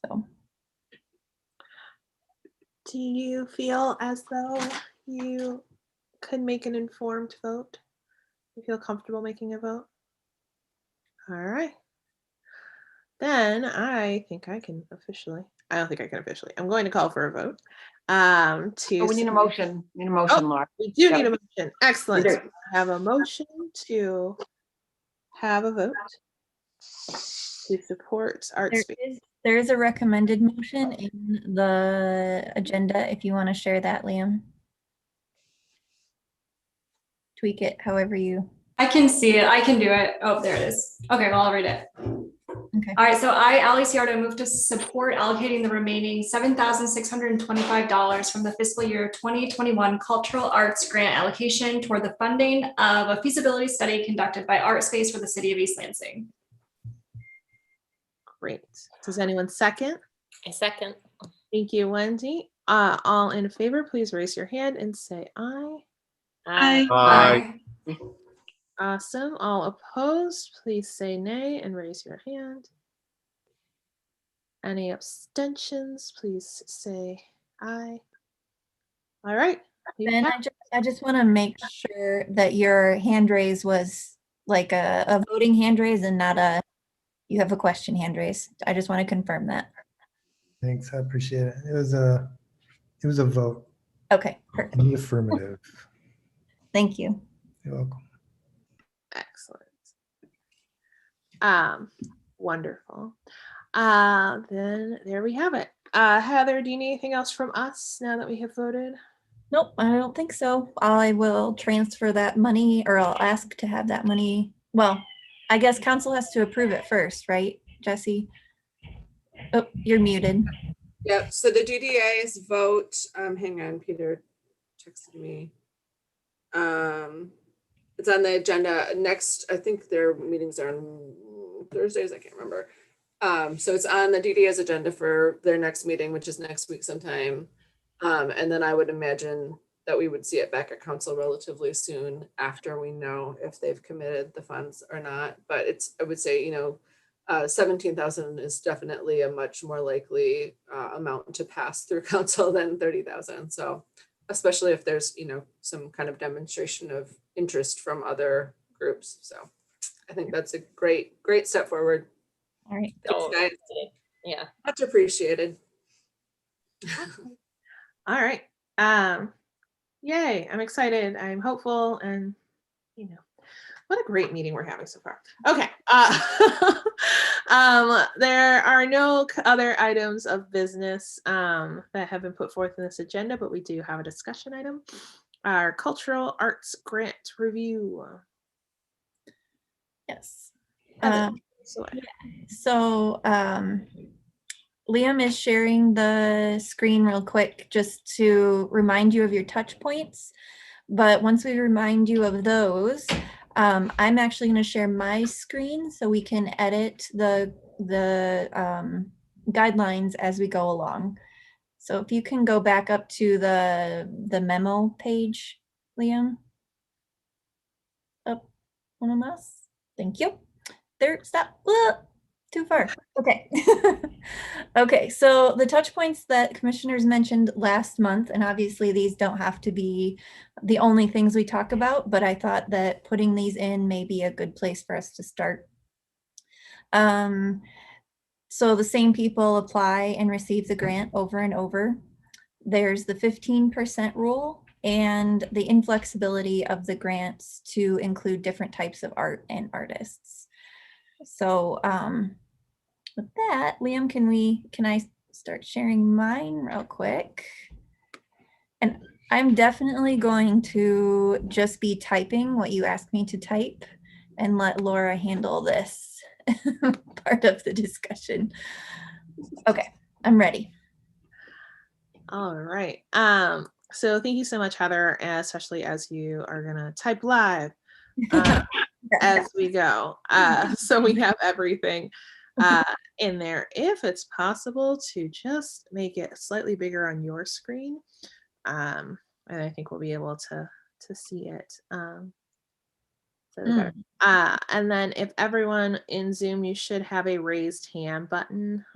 So. Do you feel as though you could make an informed vote? You feel comfortable making a vote? All right. Then I think I can officially, I don't think I can officially, I'm going to call for a vote. Oh, we need a motion. Need a motion, Laura. We do Yep. need a motion. Excellent. We do. So I have a motion to have a vote to support art space. There is a recommended motion in the agenda if you want to share that, Liam. Tweak it however you. I can see it. I can do it. Oh, there it is. Okay, well, I'll read it. Okay. All right, so I, Ally Ciardo, move to support allocating the remaining $7,625 from the fiscal year 2021 Cultural Arts Grant allocation toward the funding of a feasibility study conducted by Art Space for the City of East Lansing. Great. Does anyone second? I second. Thank you, Wendy. All in favor, please raise your hand and say aye. Aye. Aye. Awesome. All opposed, please say nay and raise your hand. Any abstentions, please say aye. All right. Ben, I just want to make sure that your hand raise was like a voting hand raise and not a, you have a question hand raise. I just want to confirm that. Thanks, I appreciate it. It was a vote Okay, perfect. in the affirmative. Thank you. You're welcome. Excellent. Wonderful. Then there we have it. Heather, do you need anything else from us now that we have voted? Nope, I don't think so. I will transfer that money, or I'll ask to have that money. Well, I guess council has to approve it first, right, Jesse? Oh, you're muted. Yep, so the DDA's vote, hang on, Peter texted me. It's on the agenda next, I think their meetings are on Thursdays, I can't remember. So it's on the DDA's agenda for their next meeting, which is next week sometime. And then I would imagine that we would see it back at council relatively soon after we know if they've committed the funds or not. But it's, I would say, 17,000 is definitely a much more likely amount to pass through council than 30,000. So especially if there's, some kind of demonstration of interest from other groups. So I think that's a great step forward. All right. Oh, Guys. yeah. Much appreciated. All right. Yay, I'm excited. I'm hopeful, and what a great meeting we're having so far. Okay. There are no other items of business that have been put forth in this agenda, but we do have a discussion item. Our cultural arts grant review. Yes. So Liam is sharing the screen real quick just to remind you of your touch points. But once we remind you of those, I'm actually going to share my screen so we can edit the guidelines as we go along. So if you can go back up to the memo page, Liam. Up one of us. Thank you. There, stop. Too far. Okay. Okay, so the touch points that commissioners mentioned last month, and obviously these don't have to be the only things we talk about, but I thought that putting these in may be a good place for us to start. So the same people apply and receive the grant over and over. There's the 15% rule and the inflexibility of the grants to include different types of art and artists. So with that, Liam, can I start sharing mine real quick? And I'm definitely going to just be typing what you asked me to type and let Laura handle this part of the discussion. Okay, I'm ready. All right. So thank you so much, Heather, especially as you are gonna type live as we go. So we have everything in there. If it's possible to just make it slightly bigger on your screen, and I think we'll be able to see it. So better. And then if everyone in Zoom, you should have a raised hand button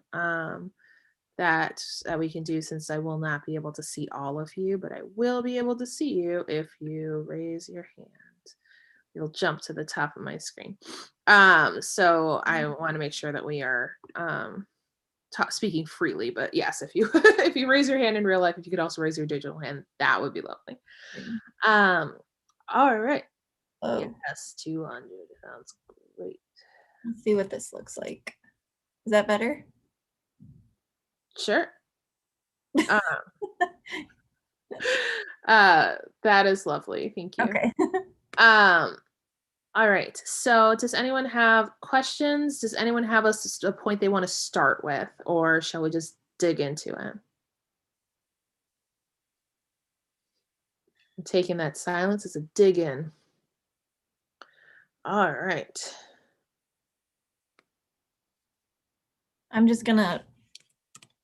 that we can do, since I will not be able to see all of you, but I will be able to see you if you raise your hand. You'll jump to the top of my screen. So I want to make sure that we are speaking freely, but yes, if you if you raise your hand in real life, if you could also raise your digital hand, that would be lovely. All right. Oh, Yes, 200 sounds great. let's see what this looks like. Is that better? Sure. That is lovely. Thank you. Okay. All right. So does anyone have questions? Does anyone have a point they want to start with, or shall we just dig into it? I'm taking that silence as a dig in. All right. I'm just gonna,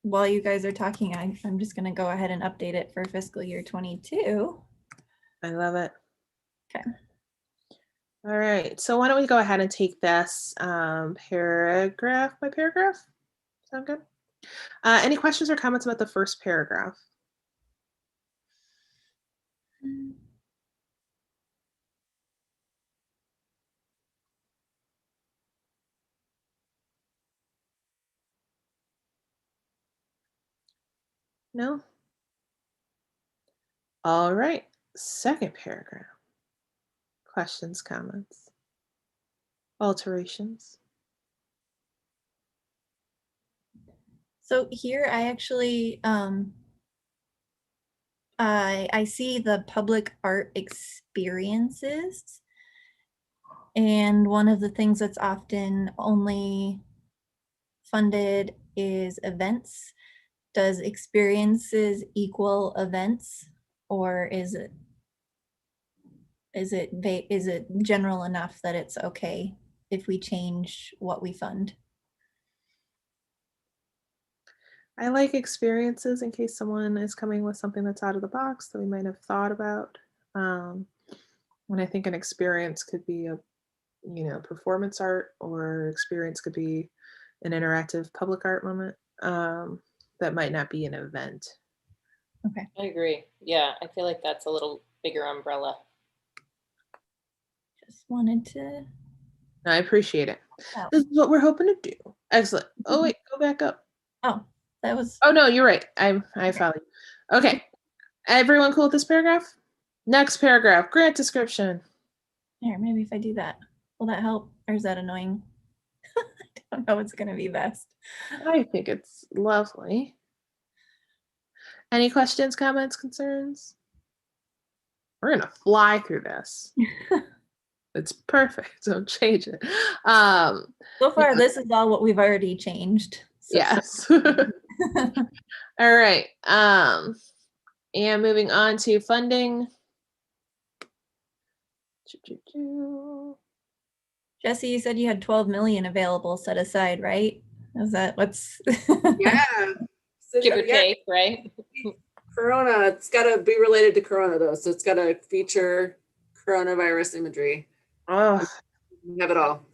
while you guys are talking, I'm just gonna go ahead and update it for fiscal year 22. I love it. Okay. All right. So why don't we go ahead and take this paragraph by paragraph? Sound good? Any questions or comments about the first paragraph? No? All right. Second paragraph. Questions, comments, alterations? So here I actually, I see the public art experiences. And one of the things that's often only funded is events. Does experiences equal events, or is it general enough that it's okay if we change what we fund? I like experiences in case someone is coming with something that's out of the box that we might have thought about. When I think an experience could be a, performance art, or experience could be an interactive public art moment. That might not be an event. Okay. I agree. Yeah, I feel like that's a little bigger umbrella. Just wanted to. I appreciate it. Oh. This is what we're hoping to do. Excellent. Oh wait, go back up. Oh, that was. Oh no, you're right. I follow you. Okay. Everyone cool with this paragraph? Next paragraph, grant description. Here, maybe if I do that, will that help, or is that annoying? I don't know what's going to be best. I think it's lovely. Any questions, comments, concerns? We're gonna fly through this. It's perfect. Don't change it. So far, this is all what we've already changed. So. Yes. All right. And moving on to funding. Jesse, you said you had 12 million available set aside, right? Is that what's? Yeah. So, Give or take, right? Corona, it's got to be related to Corona though. So it's got to feature coronavirus imagery. Oh, We have it all.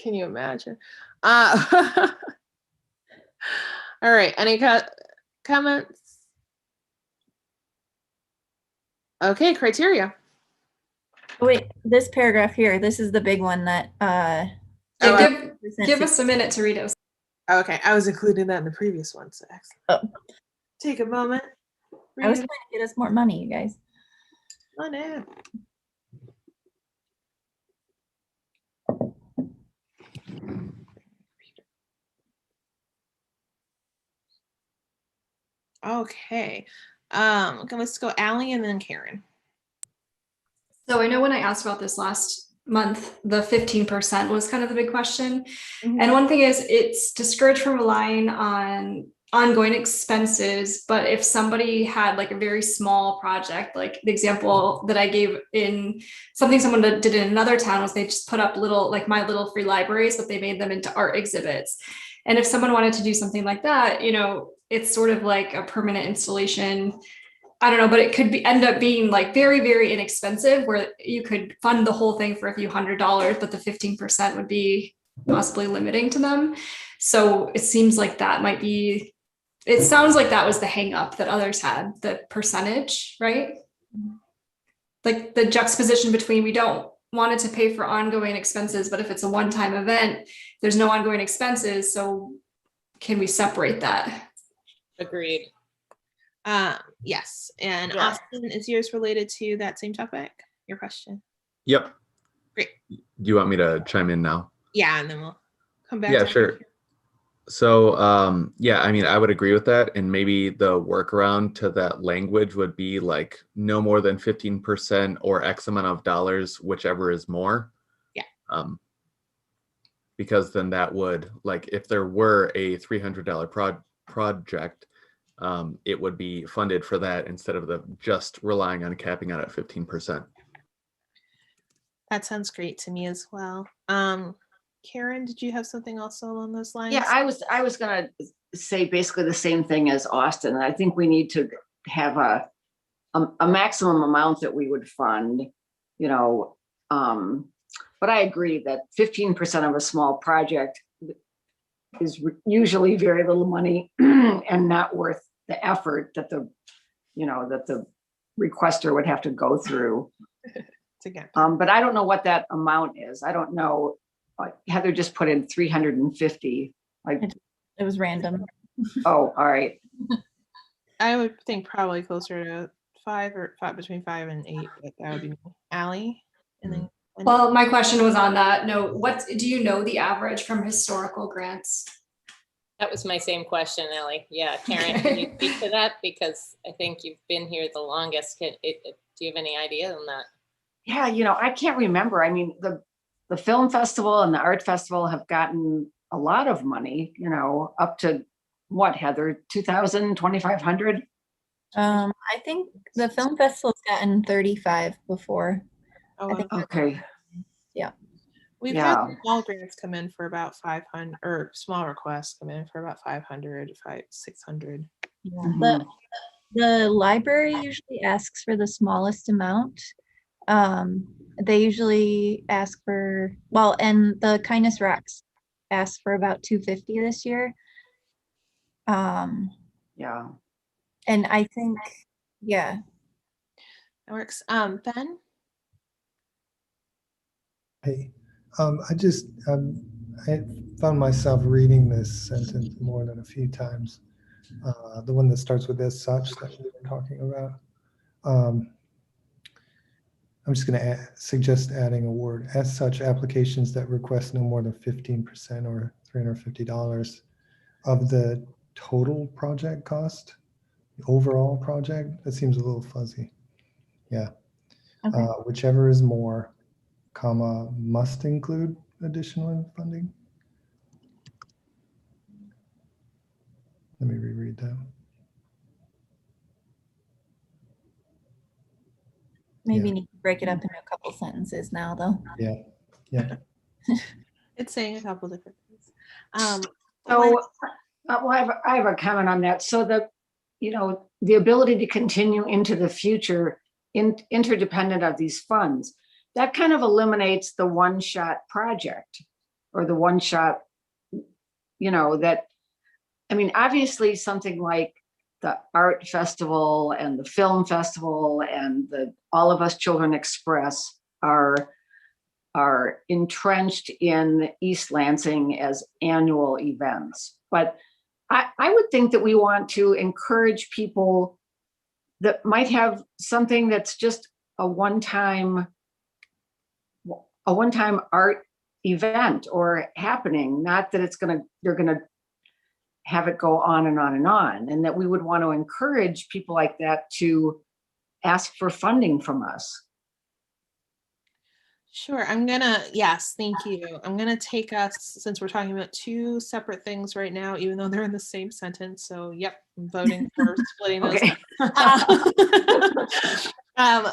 can you imagine? All right. Any comments? Okay, criteria. Wait, this paragraph here, this is the big one that Give us a minute to read it. Okay, I was including that in the previous one, so excellent. Oh. Take a moment. I was trying to get us more money, you guys. Oh, no. Okay. Okay, let's go Allie and then Karen. So I know when I asked about this last month, the 15% was kind of the big question. And one thing is it's discouraged from relying on ongoing expenses, but if somebody had like a very small project, like the example that I gave in something someone did in another town was they just put up little, like my little free libraries, but they made them into art exhibits. And if someone wanted to do something like that, you know, it's sort of like a permanent installation. I don't know, but it could be end up being like very, very inexpensive where you could fund the whole thing for a few $100s, but the 15% would be possibly limiting to them. So it seems like that might be, it sounds like that was the hang up that others had, the percentage, right? Like the juxtaposition between we don't want it to pay for ongoing expenses, but if it's a one-time event, there's no ongoing expenses. So can we separate that? Agreed. Yes. And Yeah. Austin, is yours related to that same topic? Your question? Yep. Great. Do you want me to chime in now? Yeah, and then we'll come back. Yeah, to sure. So, yeah, I mean, I would agree with that. And maybe the workaround to that language would be like no more than 15% or X amount of dollars, whichever is more. Yeah. Because then that would, like, if there were a $300 project, it would be funded for that instead of the just relying on capping out at 15%. That sounds great to me as well. Karen, did you have something also along those lines? Yeah, I was gonna say basically the same thing as Austin. And I think we need to have a maximum amount that we would fund, you know. But I agree that 15% of a small project is usually very little money and not worth the effort that the requester would have to go through. But I don't know what that amount is. I don't know. Heather just put in 350. Like it was random. Oh, all right. I would think probably closer to between 5 and 8, but that would be me. Allie, and then. Well, my question was on that. No, what do you know the average from historical grants? That was my same question, Ellie. Yeah, Karen, can you speak to that? Because I think you've been here the longest. Do you have any idea on that? Yeah, you know, I can't remember. I mean, the film festival and the art festival have gotten a lot of money, you know, up to what, Heather, 2,000, 2,500? I think the film festival's gotten 35 before. Oh, I think okay. Yeah. We've had small grants come in for about 500, or small requests come in for about 500, 600. Yeah. The library usually asks for the smallest amount. They usually ask for, well, and the Kindness Rocks asked for about 250 this year. Yeah. And I think, yeah. That works. Ben? Hey, I found myself reading this sentence more than a few times. The one that starts with "as such" that we were talking about. I'm just going to suggest adding a word. As such, applications that request no more than 15% or $350 of the total project cost, the overall project, that seems a little fuzzy. Yeah. Okay. Whichever is more, comma, must include additional funding. Let me reread that. Maybe need to break it up into a couple sentences now, though. Yeah, yeah. It's saying a couple different things. I have a comment on that. So the ability to continue into the future, interdependent of these funds, that kind of eliminates the one-shot project or the one-shot, obviously something like the art festival and the film festival and the All of Us Children Express are entrenched in East Lansing as annual events. But I would think that we want to encourage people that might have something that's just a one-time art event or happening, not that they're gonna have it go on and on and on, and that we would want to encourage people like that to ask for funding from us. Sure, yes, thank you. I'm gonna take us, since we're talking about two separate things right now, even though they're in the same sentence. So yep, I'm voting for splitting those. Okay.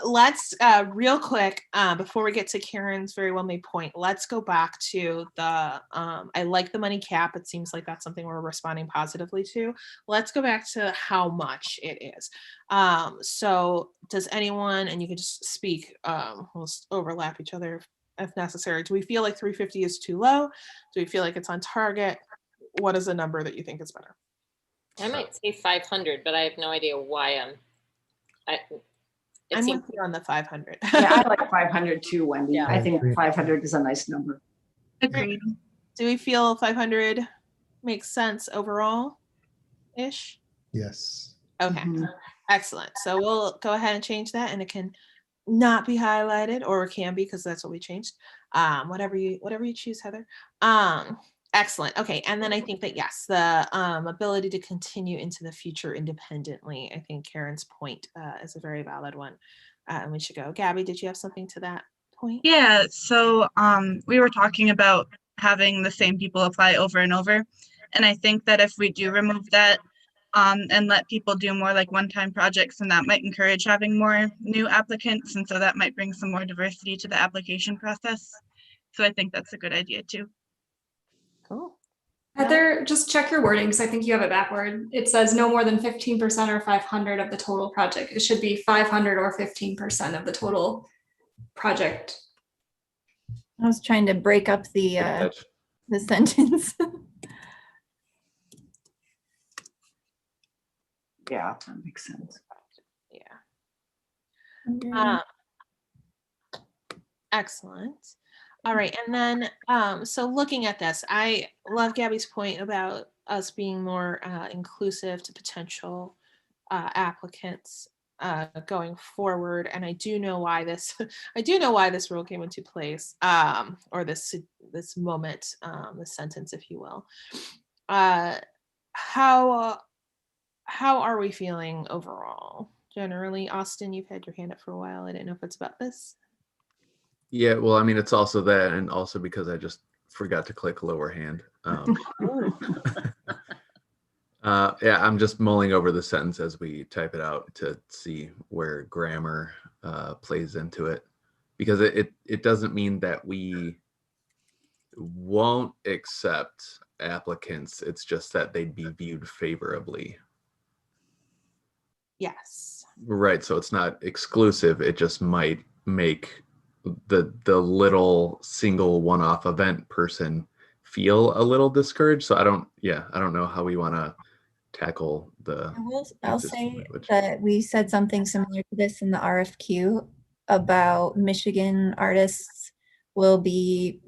Let's real quick, before we get to Karen's very well made point, let's go back to the, I like the money cap. It seems like that's something we're responding positively to. Let's go back to how much it is. So does anyone, and you can just speak, we'll overlap each other if necessary. Do we feel like 350 is too low? Do we feel like it's on target? What is a number that you think is better? I might say 500, but I have no idea why I'm with you on the 500. Yeah, I like 500 too, Wendy. Yeah. I think 500 is a nice number. Agreed. Do we feel 500 makes sense overall-ish? Yes. Okay, Mhm. excellent. So we'll go ahead and change that, and it can not be highlighted, or it can be, because that's what we changed. Whatever you choose, Heather. Excellent. Okay, and then I think that yes, the ability to continue into the future independently. I think Karen's point is a very valid one, and we should go. Gabby, did you have something to that point? Yeah, so we were talking about having the same people apply over and over. And I think that if we do remove that and let people do more like one-time projects, and that might encourage having more new applicants. And so that might bring some more diversity to the application process. So I think that's a good idea too. Cool. Heather, just check your wording because I think you have it backward. It says no more than 15% or 500 of the total project. It should be 500 or 15% of the total project. I was trying to break up the sentence. Yeah, that makes sense. Yeah. Excellent. All right, and then so looking at this, I love Gabby's point about us being more inclusive to potential applicants going forward. And I do know why this rule came into place, or this moment, this sentence, if you will. How are we feeling overall? Generally, Austin, you've had your hand up for a while. I didn't know if it's about this. Yeah, well, I mean, it's also that, and also because I just forgot to click lower hand. Yeah, I'm just mulling over the sentence as we type it out to see where grammar plays into it, because it doesn't mean that we won't accept applicants. It's just that they'd be viewed favorably. Yes. Right. So it's not exclusive. It just might make the little single one-off event person feel a little discouraged. So I don't know how we want to tackle the. I'll say that we said something similar to this in the RFQ about Michigan artists will be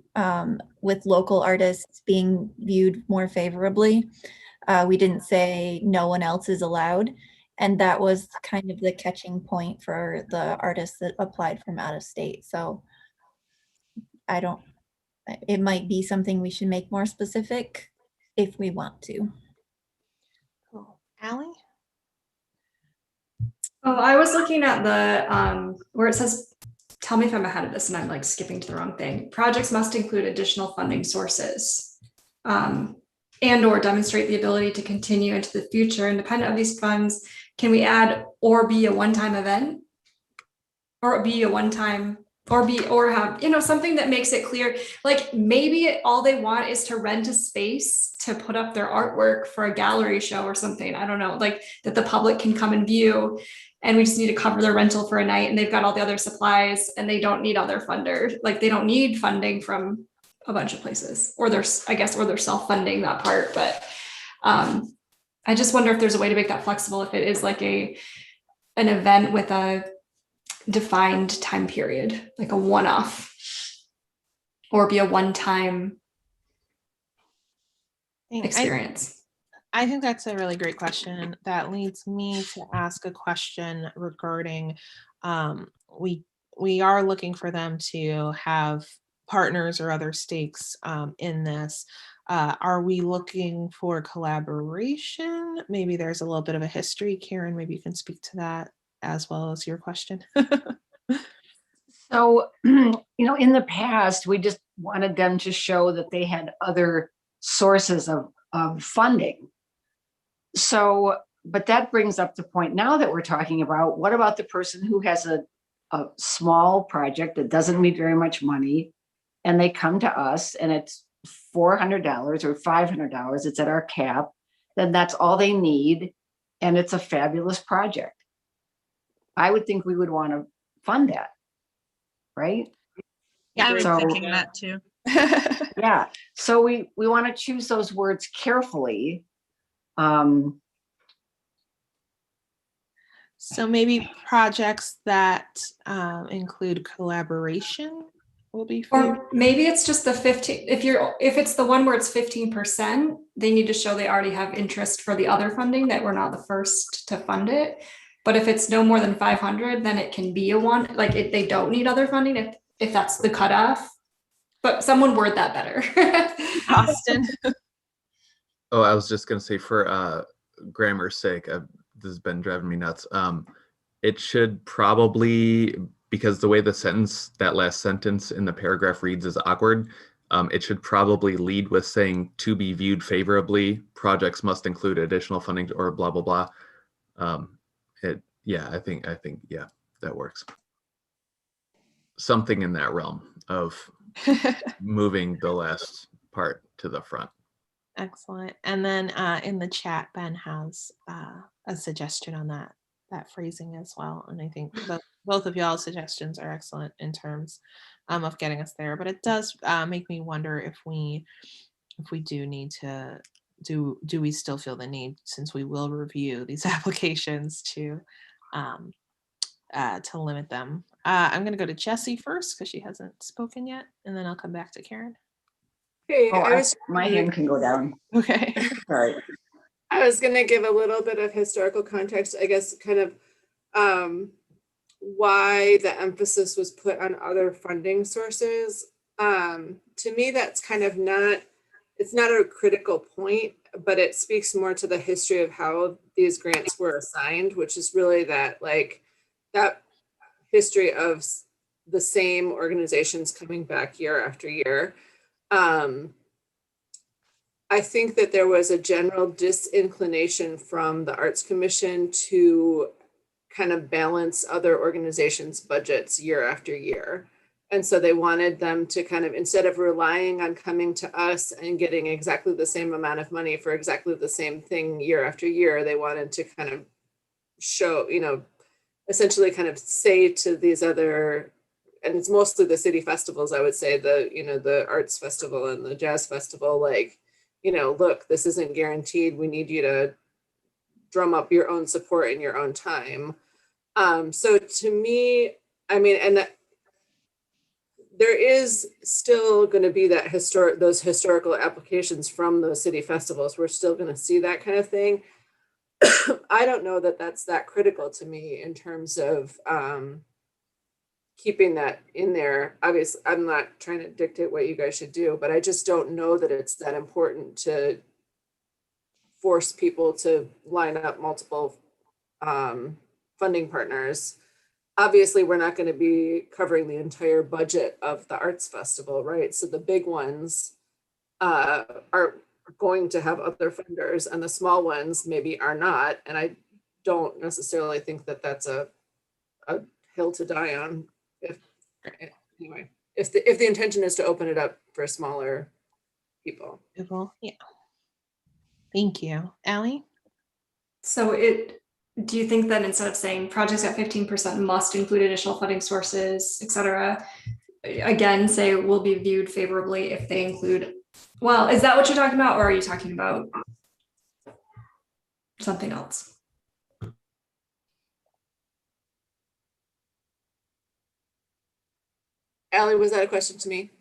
with local artists being viewed more favorably. We didn't say no one else is allowed. And that was kind of the catching point for the artists that applied from out of state. So it might be something we should make more specific if we want to. Cool. Allie? Oh, I was looking at the where it says, tell me if I'm ahead of this and I'm like skipping to the wrong thing. Projects must include additional funding sources and or demonstrate the ability to continue into the future independent of these funds. Can we add or be a one-time event, or be a one-time, or have, something that makes it clear, like maybe all they want is to rent a space to put up their artwork for a gallery show or something. I don't know, like that the public can come and view, and we just need to cover their rental for a night, and they've got all the other supplies and they don't need other funders. Like they don't need funding from a bunch of places, or they're self-funding that part. But I just wonder if there's a way to make that flexible, if it is like an event with a defined time period, like a one-off, or be a one-time experience. I think that's a really great question. That leads me to ask a question regarding, we are looking for them to have partners or other stakes in this. Are we looking for collaboration? Maybe there's a little bit of a history. Karen, maybe you can speak to that as well as your question. So, in the past, we just wanted them to show that they had other sources of funding. So, but that brings up the point now that we're talking about, what about the person who has a small project that doesn't need very much money, and they come to us and it's $400 or $500, it's at our cap, then that's all they need, and it's a fabulous project. I would think we would want to fund that, right? Yeah, I was So- thinking that too. Yeah, so we want to choose those words carefully. So maybe projects that include collaboration will be favored. Or maybe it's just the 15, if it's the one where it's 15%, they need to show they already have interest for the other funding, that we're not the first to fund it. But if it's no more than 500, then it can be a one, like if they don't need other funding, if that's the cutoff. But someone word that better. Austin. Oh, I was just gonna say, for grammar's sake, this has been driving me nuts. It should probably, because the way that last sentence in the paragraph reads is awkward, it should probably lead with saying, to be viewed favorably, projects must include additional funding or blah, blah, blah. I think that works. Something in that realm of moving the last part to the front. Excellent. And then in the chat, Ben has a suggestion on that phrasing as well. And I think both of y'all's suggestions are excellent in terms of getting us there. But it does make me wonder if we do need to do we still feel the need, since we will review these applications, to limit them. I'm going to go to Jessie first because she hasn't spoken yet, and then I'll come back to Karen. Hey, My hand can go down. Okay. Sorry. I was going to give a little bit of historical context, I guess, kind of why the emphasis was put on other funding sources. To me, that's kind of it's not a critical point, but it speaks more to the history of how these grants were assigned, which is really that history of the same organizations coming back year after year. I think that there was a general disinclination from the Arts Commission to kind of balance other organizations' budgets year after year. And so they wanted them to kind of, instead of relying on coming to us and getting exactly the same amount of money for exactly the same thing year after year, they wanted to kind of show, essentially kind of say to these other, and it's mostly the city festivals, I would say, the arts festival and the jazz festival, like, look, this isn't guaranteed. We need you to drum up your own support in your own time. So to me, I mean, and that there is still going to be those historical applications from those city festivals. We're still going to see that kind of thing. I don't know that that's that critical to me in terms of keeping that in there. Obviously, I'm not trying to dictate what you guys should do, but I just don't know that it's that important to force people to line up multiple funding partners. Obviously, we're not going to be covering the entire budget of the arts festival, right? So the big ones are going to have other funders, and the small ones maybe are not. And I don't necessarily think that that's a hill to die on. If the intention is to open it up for smaller people. Yeah. Thank you. Allie? So do you think that instead of saying projects at 15% must include additional funding sources, et cetera, again, say will be viewed favorably if they include, well, is that what you're talking about, or are you talking about something else? Allie, was that a question to me?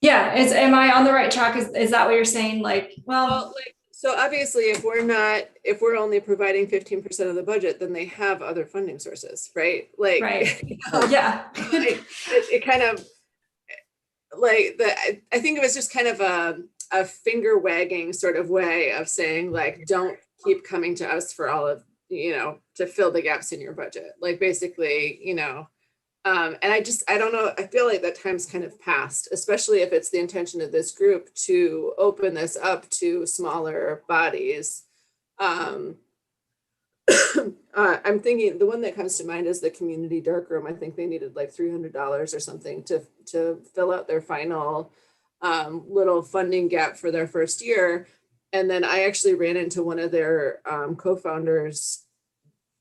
Yeah, am I on the right track? Is that what you're saying? Like, well, so obviously if we're only providing 15% of the budget, then they have other funding sources, right? Like, right. Yeah. it kind of like I think it was just kind of a finger wagging sort of way of saying like, don't keep coming to us for all of, to fill the gaps in your budget. Like basically, and I don't know, I feel like that time's kind of passed, especially if it's the intention of this group to open this up to smaller bodies. I'm thinking the one that comes to mind is the community darkroom. I think they needed like $300 or something to fill out their final little funding gap for their first year. And then I actually ran into one of their co-founders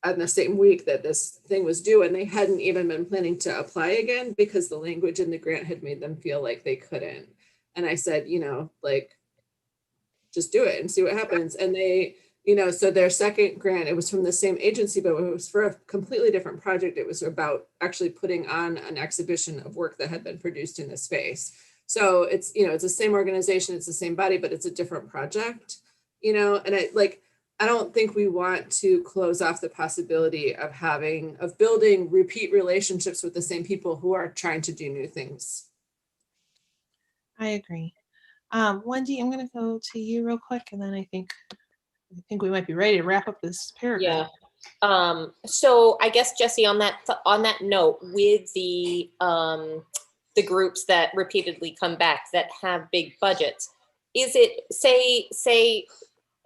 on the same week that this thing was due, and they hadn't even been planning to apply again because the language in the grant had made them feel like they couldn't. And I said, like, just do it and see what happens. And they, so their second grant, it was from the same agency, but it was for a completely different project. It was about actually putting on an exhibition of work that had been produced in the space. So it's, it's the same organization, it's the same body, but it's a different project, and I don't think we want to close off the possibility of building repeat relationships with the same people who are trying to do new things. I agree. Wendy, I'm going to go to you real quick, and then I think we might be ready to wrap up this paragraph. Yeah. So I guess Jesse, on that note, with the groups that repeatedly come back that have big budgets, is it say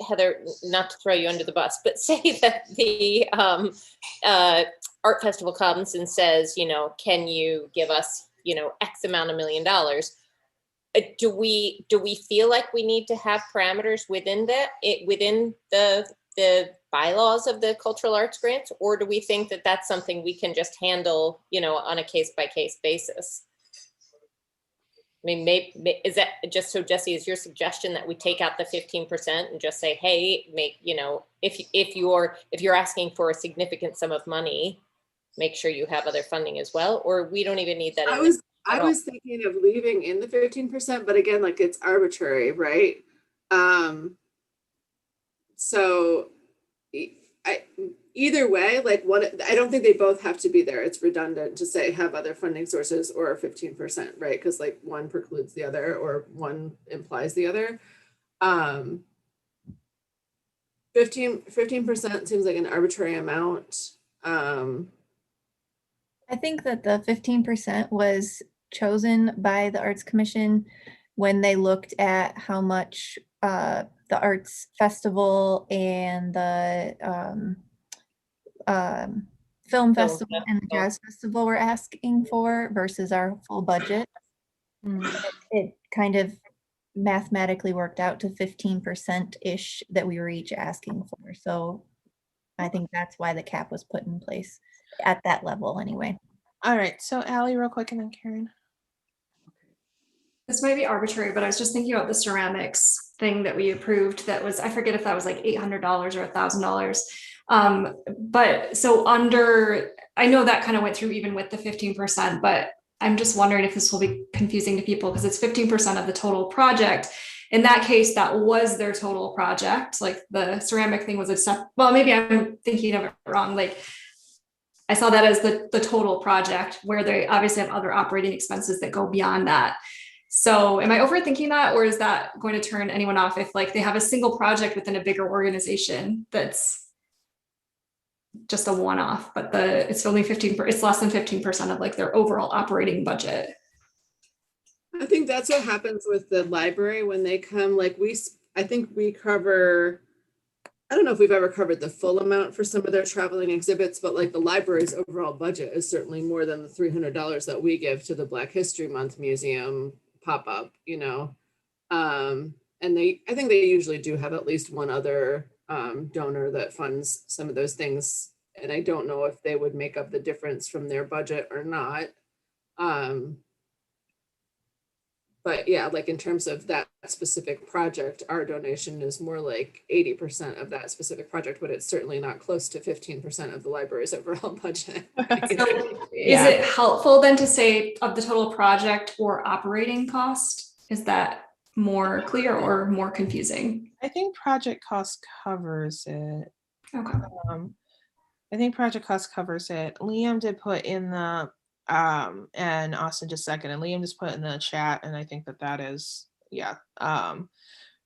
Heather, not to throw you under the bus, but say that the art festival comes and says, can you give us, X amount of $1 million? Do we feel like we need to have parameters within the bylaws of the cultural arts grants, or do we think that that's something we can just handle, on a case by case basis? I mean, maybe is that just so, Jesse, is your suggestion that we take out the 15% and just say, hey, if you're asking for a significant sum of money, make sure you have other funding as well, or we don't even need that? I was thinking of leaving in the 15%, but again, like it's arbitrary, right? So either way, like I don't think they both have to be there. It's redundant to say have other funding sources or 15%, right? Because like one precludes the other or one implies the other. 15% seems like an arbitrary amount. I think that the 15% was chosen by the Arts Commission when they looked at how much the Arts Festival and the Film Festival and the Jazz Festival were asking for versus our full budget. It kind of mathematically worked out to 15%-ish that we were each asking for. So I think that's why the cap was put in place at that level anyway. All right, so Allie, real quick, and then Karen. This might be arbitrary, but I was just thinking about the ceramics thing that we approved that was, I forget if that was like $800 or $1,000. But so I know that kind of went through even with the 15%, but I'm just wondering if this will be confusing to people because it's 15% of the total project. In that case, that was their total project. Like the ceramic thing was well, maybe I'm thinking of it wrong. Like I saw that as the total project where they obviously have other operating expenses that go beyond that. So am I overthinking that, or is that going to turn anyone off if like they have a single project within a bigger organization that's just a one-off, but it's only 15%, it's less than 15% of like their overall operating budget? I think that's what happens with the library when they come, like I think we cover, I don't know if we've ever covered the full amount for some of their traveling exhibits, but like the library's overall budget is certainly more than the $300 that we give to the Black History Month Museum pop-up, and I think they usually do have at least one other donor that funds some of those things. And I don't know if they would make up the difference from their budget or not. But yeah, like in terms of that specific project, our donation is more like 80% of that specific project, but it's certainly not close to 15% of the library's overall budget. So is it helpful then to say of the total project or operating cost? Is that more clear or more confusing? I think project cost covers it. Okay. I think project cost covers it. Liam did put in the and Austin just second, and Liam just put in the chat, and I think that is yeah.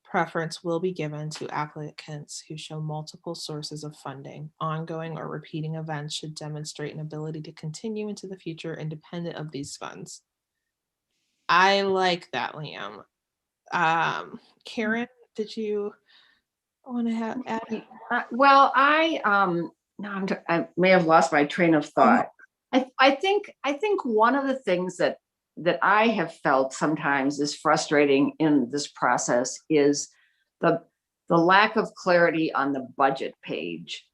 Preference will be given to applicants who show multiple sources of funding. Ongoing or repeating events should demonstrate an ability to continue into the future independent of these funds. I like that, Liam. Karen, did you want to have add? Well, I may have lost my train of thought. I think one of the things that I have felt sometimes is frustrating in this process is the lack of clarity on the budget page.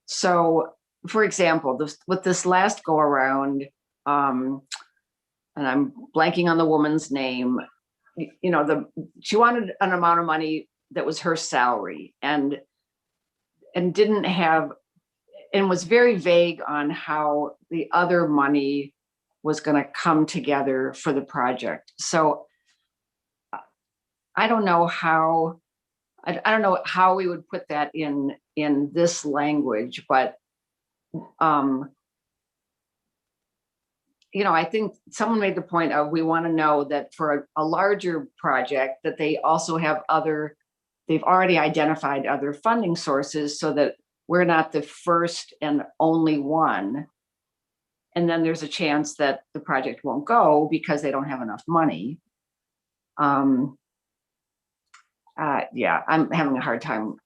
So, for example, with this last go around, and I'm blanking on the woman's name, you know, she wanted an amount of money that was her salary and didn't have, and was very vague on how the other money was going to come together for the project. So I don't know how, I don't know how we would put that in this language, but you know, I think someone made the point of, we want to know that for a larger project that they also have they've already identified other funding sources so that we're not the first and only one. And then there's a chance that the project won't go because they don't have enough money. Yeah, I'm having a hard time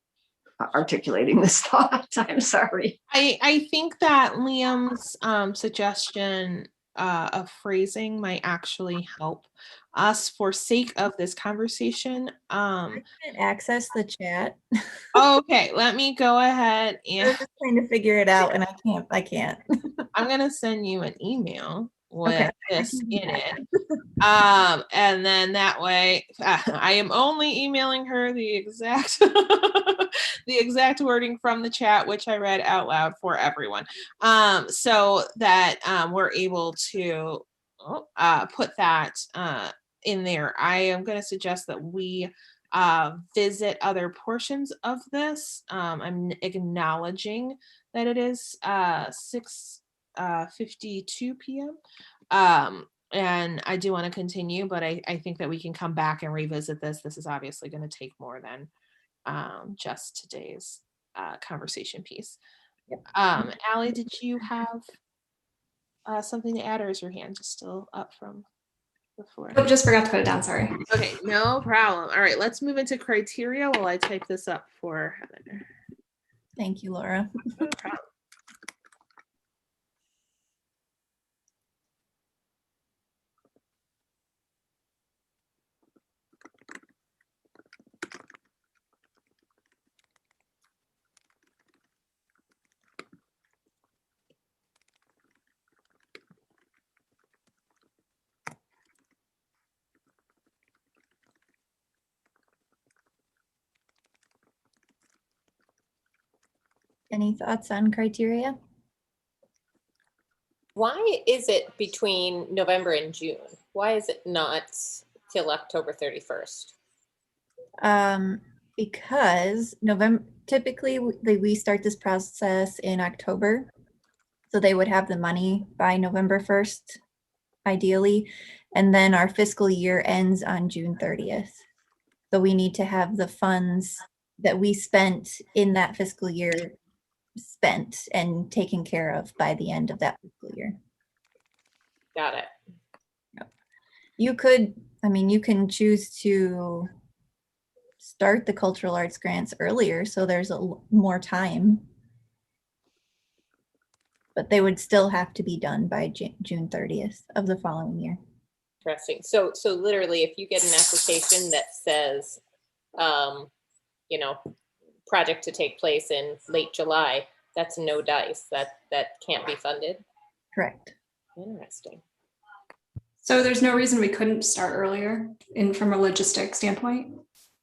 articulating this thought. I'm sorry. I think that Liam's suggestion of phrasing might actually help us for sake of this conversation. I can't access the chat. Okay, let me go ahead I and was just trying to figure it out, and I can't. I'm gonna send you an email with Okay. this in it. And then that way, I am only emailing her the exact the exact wording from the chat, which I read out loud for everyone, so that we're able to put that in there. I am going to suggest that we visit other portions of this. I'm acknowledging that it is 6:52 p.m. And I do want to continue, but I think that we can come back and revisit this. This is obviously going to take more than just today's conversation piece. Yep. Allie, did you have something to add, or is your hand just still up from before? Oh, just forgot to put it down, sorry. Okay, no problem. All right, let's move into criteria while I type this up for Heather. Thank you, Laura. No problem. Any thoughts on criteria? Why is it between November and June? Why is it not till October 31st? Because typically we start this process in October. So they would have the money by November 1st, ideally. And then our fiscal year ends on June 30th. So we need to have the funds that we spent in that fiscal year spent and taken care of by the end of that fiscal year. Got it. You could, I mean, you can choose to start the cultural arts grants earlier, so there's more time. But they would still have to be done by June 30th of the following year. Interesting. So literally, if you get an application that says, you know, project to take place in late July, that's no dice. That can't be funded. Correct. Interesting. So there's no reason we couldn't start earlier from a logistic standpoint?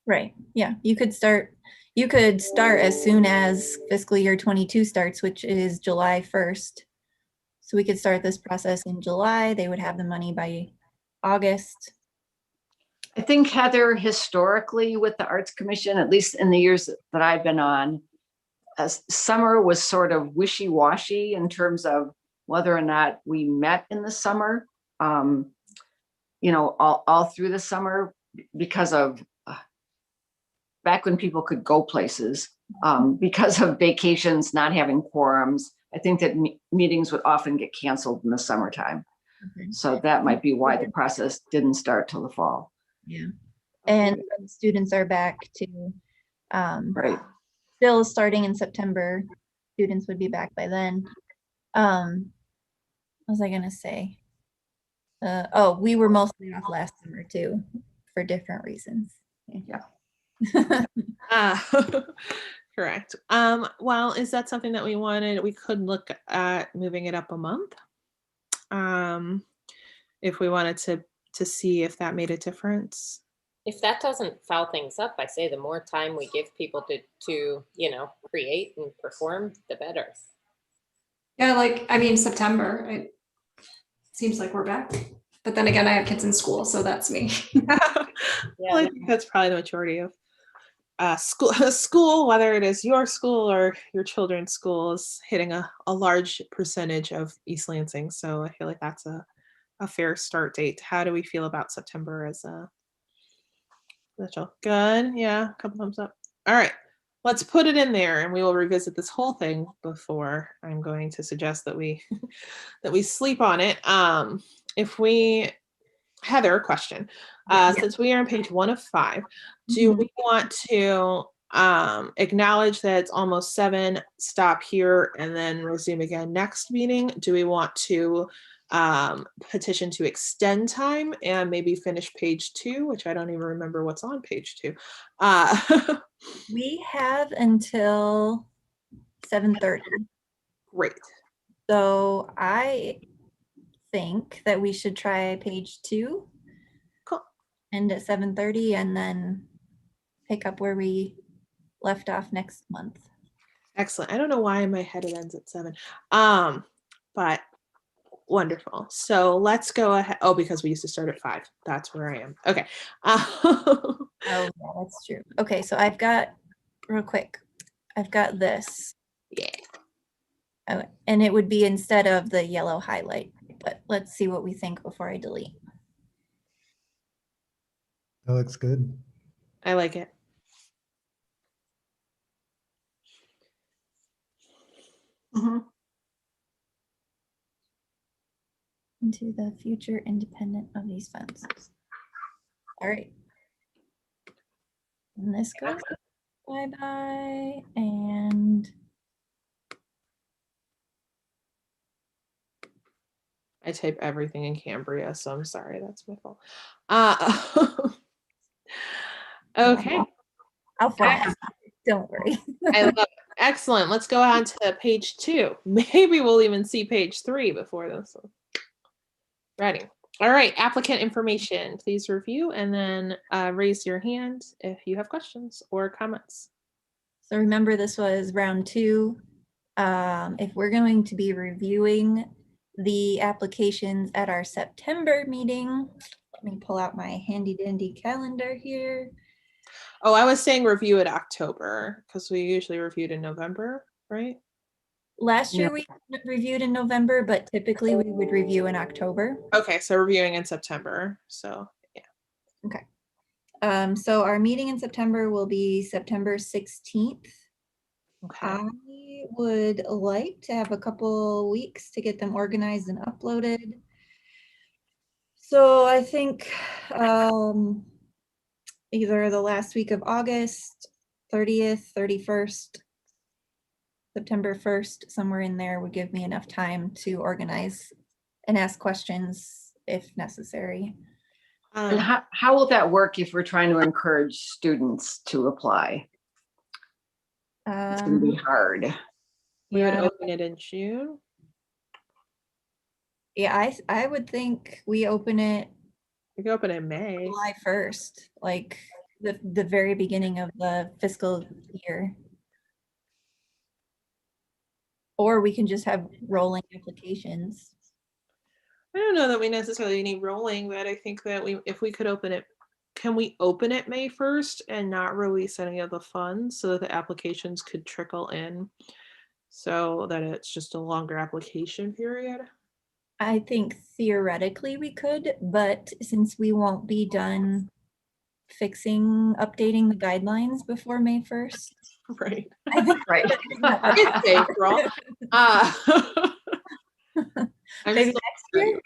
Right. Yeah. You could start as soon as fiscal year 22 starts, which is July 1st. So we could start this process in July. They would have the money by August. I think, Heather, historically with the Arts Commission, at least in the years that I've been on, summer was sort of wishy-washy in terms of whether or not we met in the summer, you know, all through the summer. because of back when people could go places, because of vacations, not having quorums, I think that meetings would often get canceled in the summertime. Okay. So that might be why the process didn't start till the fall. Yeah. And when students are back to Right. still starting in September. Students would be back by then. What was I gonna say? Oh, we were mostly off last summer too, for different reasons. Yeah. Correct. Well, is that something that we wanted? We could look at moving it up a month. If we wanted to see if that made a difference. If that doesn't foul things up, I say the more time we give people to create and perform, the better. Yeah, like, I mean, September, it seems like we're back. But then again, I have kids in school, so that's me. Well, I think that's probably the majority of school, whether it is your school or your children's school, is hitting a large percentage of East Lansing. So I feel like that's a fair start date. How do we feel about September as a Mitchell? Good. Yeah, a couple thumbs up. All right, let's put it in there and we will revisit this whole thing before I'm going to suggest that we that we sleep on it. If we, Heather, question. Since we are on page 1 of 5, do we want to acknowledge that it's almost 7, stop here, and then resume again next meeting? Do we want to petition to extend time and maybe finish page 2, which I don't even remember what's on page 2? We have until 7:30. Great. So I think that we should try page 2. Cool. End at 7:30 and then pick up where we left off next month. Excellent. I don't know why in my head it ends at 7. But wonderful. So let's go ahead. Oh, because we used to start at 5. That's where I am. Okay. Oh, yeah, that's true. Okay, so I've got, real quick, I've got this. Yeah. Oh, and it would be instead of the yellow highlight, but let's see what we think before I delete. That looks good. I like it. Into the future independent of these funds. All right. And this goes bye-bye and I type everything in Cambria, so I'm sorry. That's my fault. Okay. I'll find. Don't worry. I love it. Excellent. Let's go on to page 2. Maybe we'll even see page 3 before this. Ready. All right. Applicant information. Please review and then raise your hand if you have questions or comments. So remember, this was round 2. If we're going to be reviewing the applications at our September meeting, let me pull out my handy dandy calendar here. Oh, I was saying review it October because we usually reviewed in November, right? Last year we reviewed in November, but typically we would review in October. Okay, so reviewing in September. So yeah. Okay. So our meeting in September will be September 16th. Okay. I would like to have a couple weeks to get them organized and uploaded. So I think either the last week of August, 30th, 31st, September 1st, somewhere in there would give me enough time to organize and ask questions if necessary. And how will that work if we're trying to encourage students to apply? It's going to be hard. We would open it in June. Yeah, I would think we open it. We could open in May. July 1st, like the very beginning of the fiscal year. Or we can just have rolling applications. I don't know that we necessarily need rolling, but I think that if we could open it, can we open it May 1st and not release any of the funds so that the applications could trickle in so that it's just a longer application period? I think theoretically we could, but since we won't be done fixing, updating the guidelines before May 1st. Right. I think Right. It's April. I'm maybe still next year.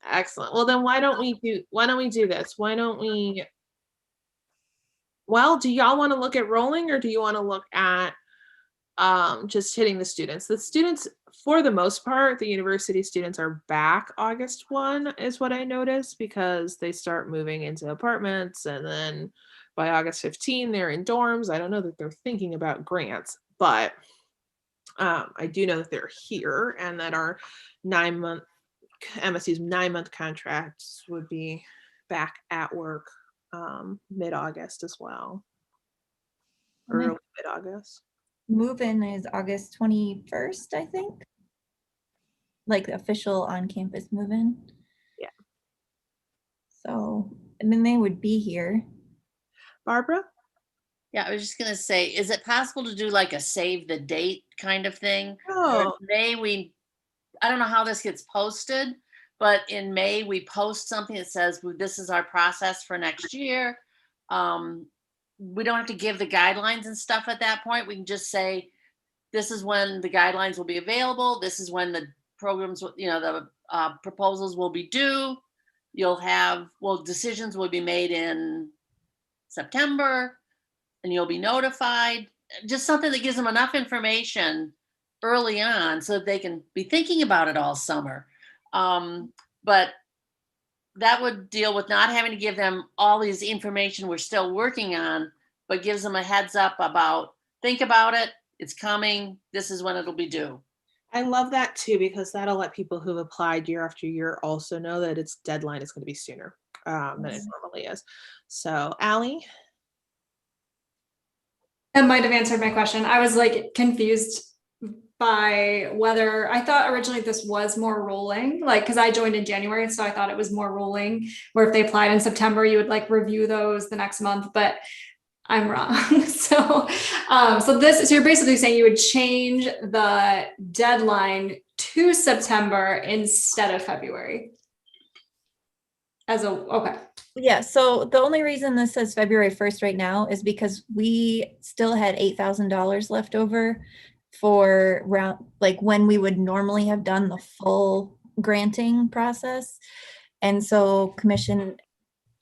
Excellent. Well, then why don't we do this? Well, do y'all want to look at rolling, or do you want to look at just hitting the students? The students, for the most part, the university students are back August 1 is what I noticed, because they start moving into apartments, and then by August 15 they're in dorms. I don't know that they're thinking about grants, but I do know that they're here, and that our MSU's 9-month contracts would be back at work mid-August as well. Early mid-August. Move-in is August 21st, I think. Like the official on-campus move-in. Yeah. So, I mean, they would be here. Barbara? Yeah, I was just gonna say, is it possible to do like a save the date kind of thing? Or Oh, in May, I don't know how this gets posted, but in May, we post something that says, "Well, this is our process for next year." We don't have to give the guidelines and stuff at that point. We can just say, this is when the guidelines will be available. This is when the programs, the proposals will be due. Decisions will be made in September, and you'll be notified. Just something that gives them enough information early on so that they can be thinking about it all summer. But that would deal with not having to give them all these information we're still working on, but gives them a heads up about, think about it, it's coming, this is when it'll be due. I love that too, because that'll let people who've applied year after year also know that its deadline is going to be sooner than it normally is. So, Allie? That might have answered my question. I was like confused by whether, I thought originally this was more rolling, like, because I joined in January, so I thought it was more rolling, where if they applied in September, you would like review those the next month, but I'm wrong. So you're basically saying you would change the deadline to September instead of February. Okay. Yeah, so the only reason this says February 1st right now is because we still had $8,000 left over for when we would normally have done the full granting process. And so commission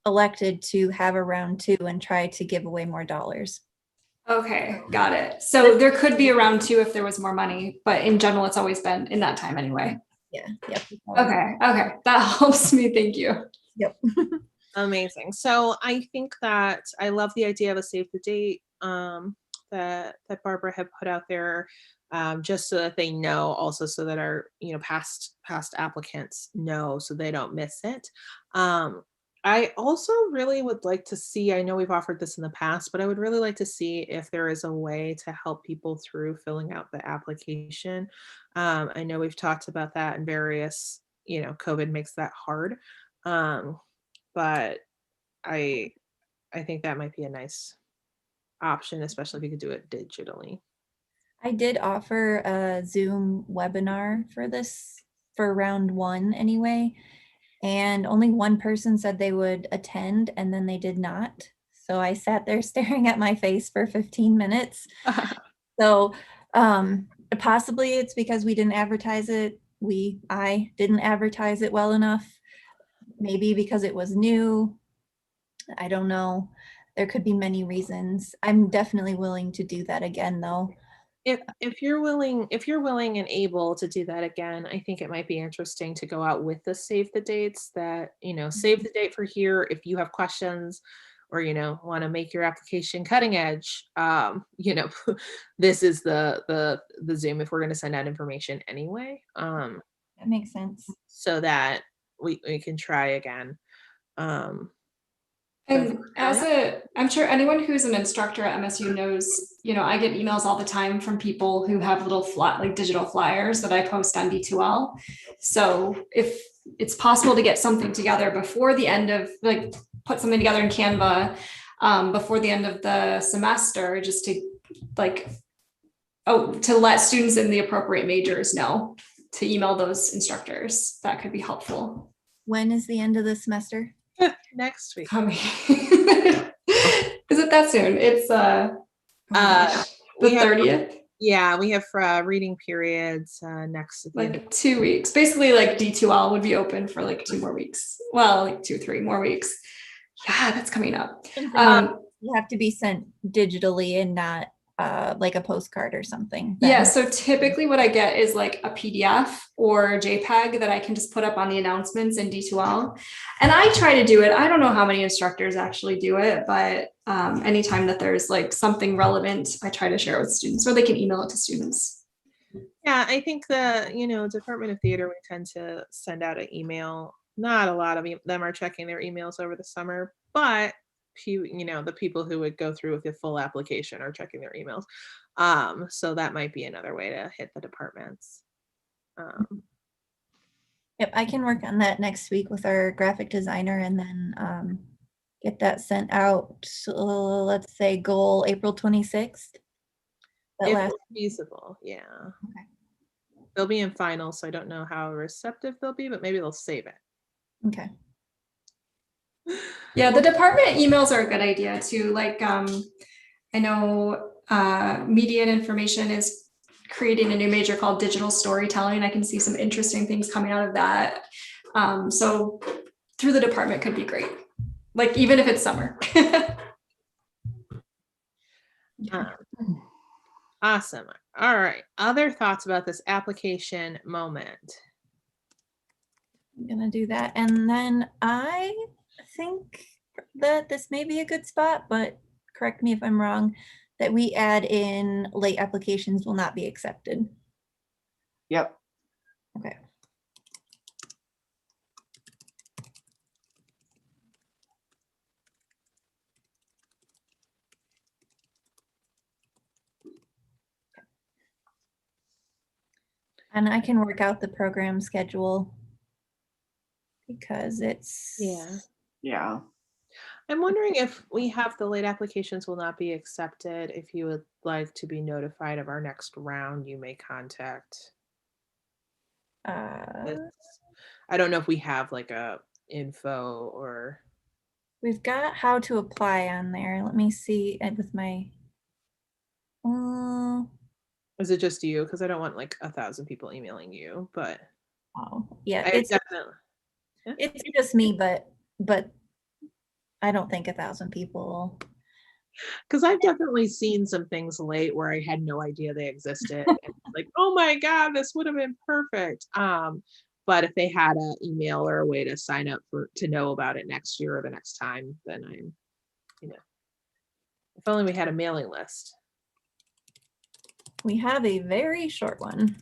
elected to have a round 2 and try to give away more dollars. Okay, got it. So there could be a round 2 if there was more money, but in general, it's always been in that time anyway. Yeah. Yep. Okay. That helps me. Thank you. Yep. Amazing. So I think that I love the idea of a save the date that Barbara had put out there, just so that they know, also so that our past applicants know, so they don't miss it. I also really would like to see, I know we've offered this in the past, but I would really like to see if there is a way to help people through filling out the application. I know we've talked about that in various, COVID makes that hard. But I think that might be a nice option, especially if you could do it digitally. I did offer a Zoom webinar for round 1 anyway, and only one person said they would attend, and then they did not. So I sat there staring at my face for 15 minutes. So possibly it's because we didn't advertise it. I didn't advertise it well enough. Maybe because it was new. I don't know. There could be many reasons. I'm definitely willing to do that again, though. If you're willing and able to do that again, I think it might be interesting to go out with the save the dates that, save the date for here. If you have questions or, want to make your application cutting edge, this is the Zoom if we're going to send out information anyway. That makes sense. So that we can try again. And I'm sure anyone who's an instructor at MSU knows, I get emails all the time from people who have little digital flyers that I post on D2L. So if it's possible to get something together before the end of, put something together in Canva before the end of the semester, just to to let students in the appropriate majors know to email those instructors, that could be helpful. When is the end of the semester? Next week. Coming. Is it that soon? It's oh my gosh, the we have- 30th. Yeah, we have reading periods next. at the end of- Like 2 weeks. Basically, like D2L would be open for like 2 more weeks. Well, like 2-3 more weeks. Yeah, that's coming up. You have to be sent digitally and not like a postcard or something. Yeah, then. so typically what I get is like a PDF or JPEG that I can just put up on the announcements in D2L. And I try to do it. I don't know how many instructors actually do it, but anytime that there's like something relevant, I try to share with students, or they can email it to students. Yeah, I think the Department of Theater, we tend to send out an email. Not a lot of them are checking their emails over the summer, but the people who would go through with the full application are checking their emails. So that might be another way to hit the departments. Yep, I can work on that next week with our graphic designer and then get that sent out. Let's say goal April 26th. That If last feasible, yeah. Okay. They'll be in final, so I don't know how receptive they'll be, but maybe they'll save it. Okay. Yeah, the department emails are a good idea too. Like I know Media and Information is creating a new major called digital storytelling. I can see some interesting things coming out of that. So through the department could be great. Like even if it's summer. Awesome. All right. Other thoughts about this application moment? I'm gonna do that. And then I think that this may be a good spot, but correct me if I'm wrong, that we add in late applications will not be accepted. Yep. Okay. And I can work out the program schedule because it's Yeah. I'm wondering if we have the late applications will not be accepted. If you would like to be notified of our next round, you may contact. I don't know if we have like a info or. We've got how to apply on there. Let me see with my. Is it just you? Because I don't want like 1,000 people emailing you, but. Oh yeah, it's definitely. Yeah. It's just me, but I don't think 1,000 people. Because I've definitely seen some things late where I had no idea they existed. And like, oh my God, this would have been perfect. But if they had an email or a way to sign up to know about it next year or the next time, then I'm, if only we had a mailing list. We have a very short one.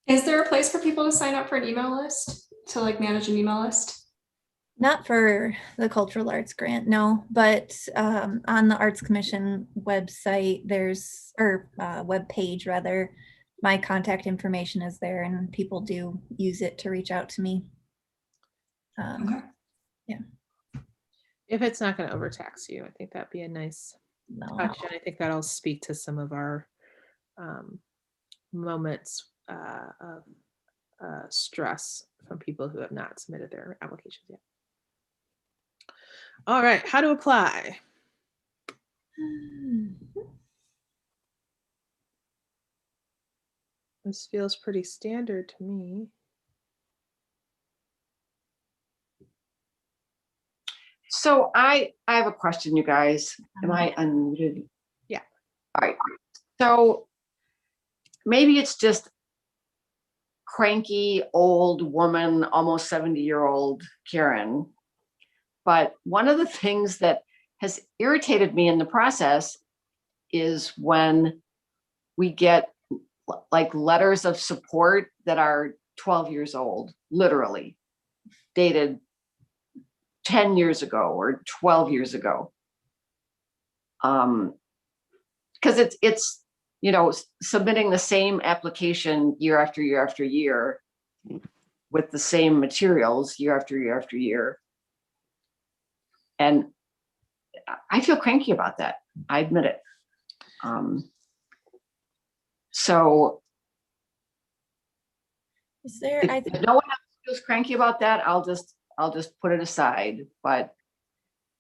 Is there a place for people to sign up for an email list, to like manage an email list? Not for the Cultural Arts Grant, no, but on the Arts Commission website, there's, or web page rather, my contact information is there and people do use it to reach out to me. Okay. Yeah. If it's not going to overtax you, I think that'd be a nice touch. And I think that'll speak to some of our moments of stress from people who have not submitted their applications yet. All right, how to apply. This feels pretty standard to me. So I have a question, you guys. Am I unmuted? Yeah. All right. So maybe it's just cranky old woman, almost 70-year-old Karen. But one of the things that has irritated me in the process is when we get like letters of support that are 12 years old, literally dated 10 years ago or 12 years ago. Because it's submitting the same application year after year after year with the same materials year after year after year. And I feel cranky about that. I admit it. So Is there, If I if think, no one else feels cranky about that, I'll just put it aside, but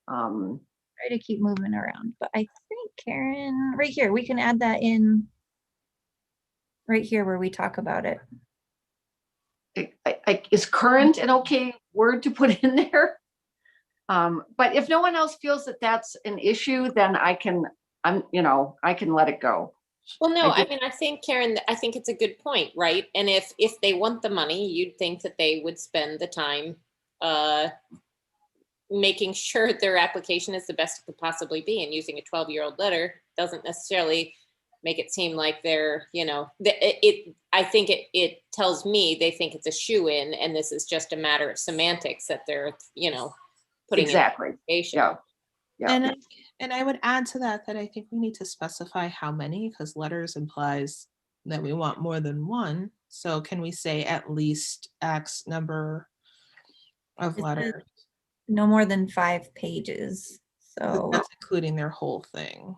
try to keep moving around, but I think Karen, right here, we can add that in right here where we talk about it. is current an okay word to put in there? But if no one else feels that that's an issue, then I can let it go. Well, no, I I mean, I think, Karen, I think it's a good point, right? And if they want the money, you'd think that they would spend the time making sure their application is the best it could possibly be, and using a 12-year-old letter doesn't necessarily make it seem like they're, I think it tells me they think it's a shoe-in, and this is just a matter of semantics that they're, putting Exactly. in the application. Yeah. And I would add to that I think we need to specify how many, because letters implies that we want more than one. So can we say at least X number of It says letters? no more than 5 pages. But So that's including their whole thing.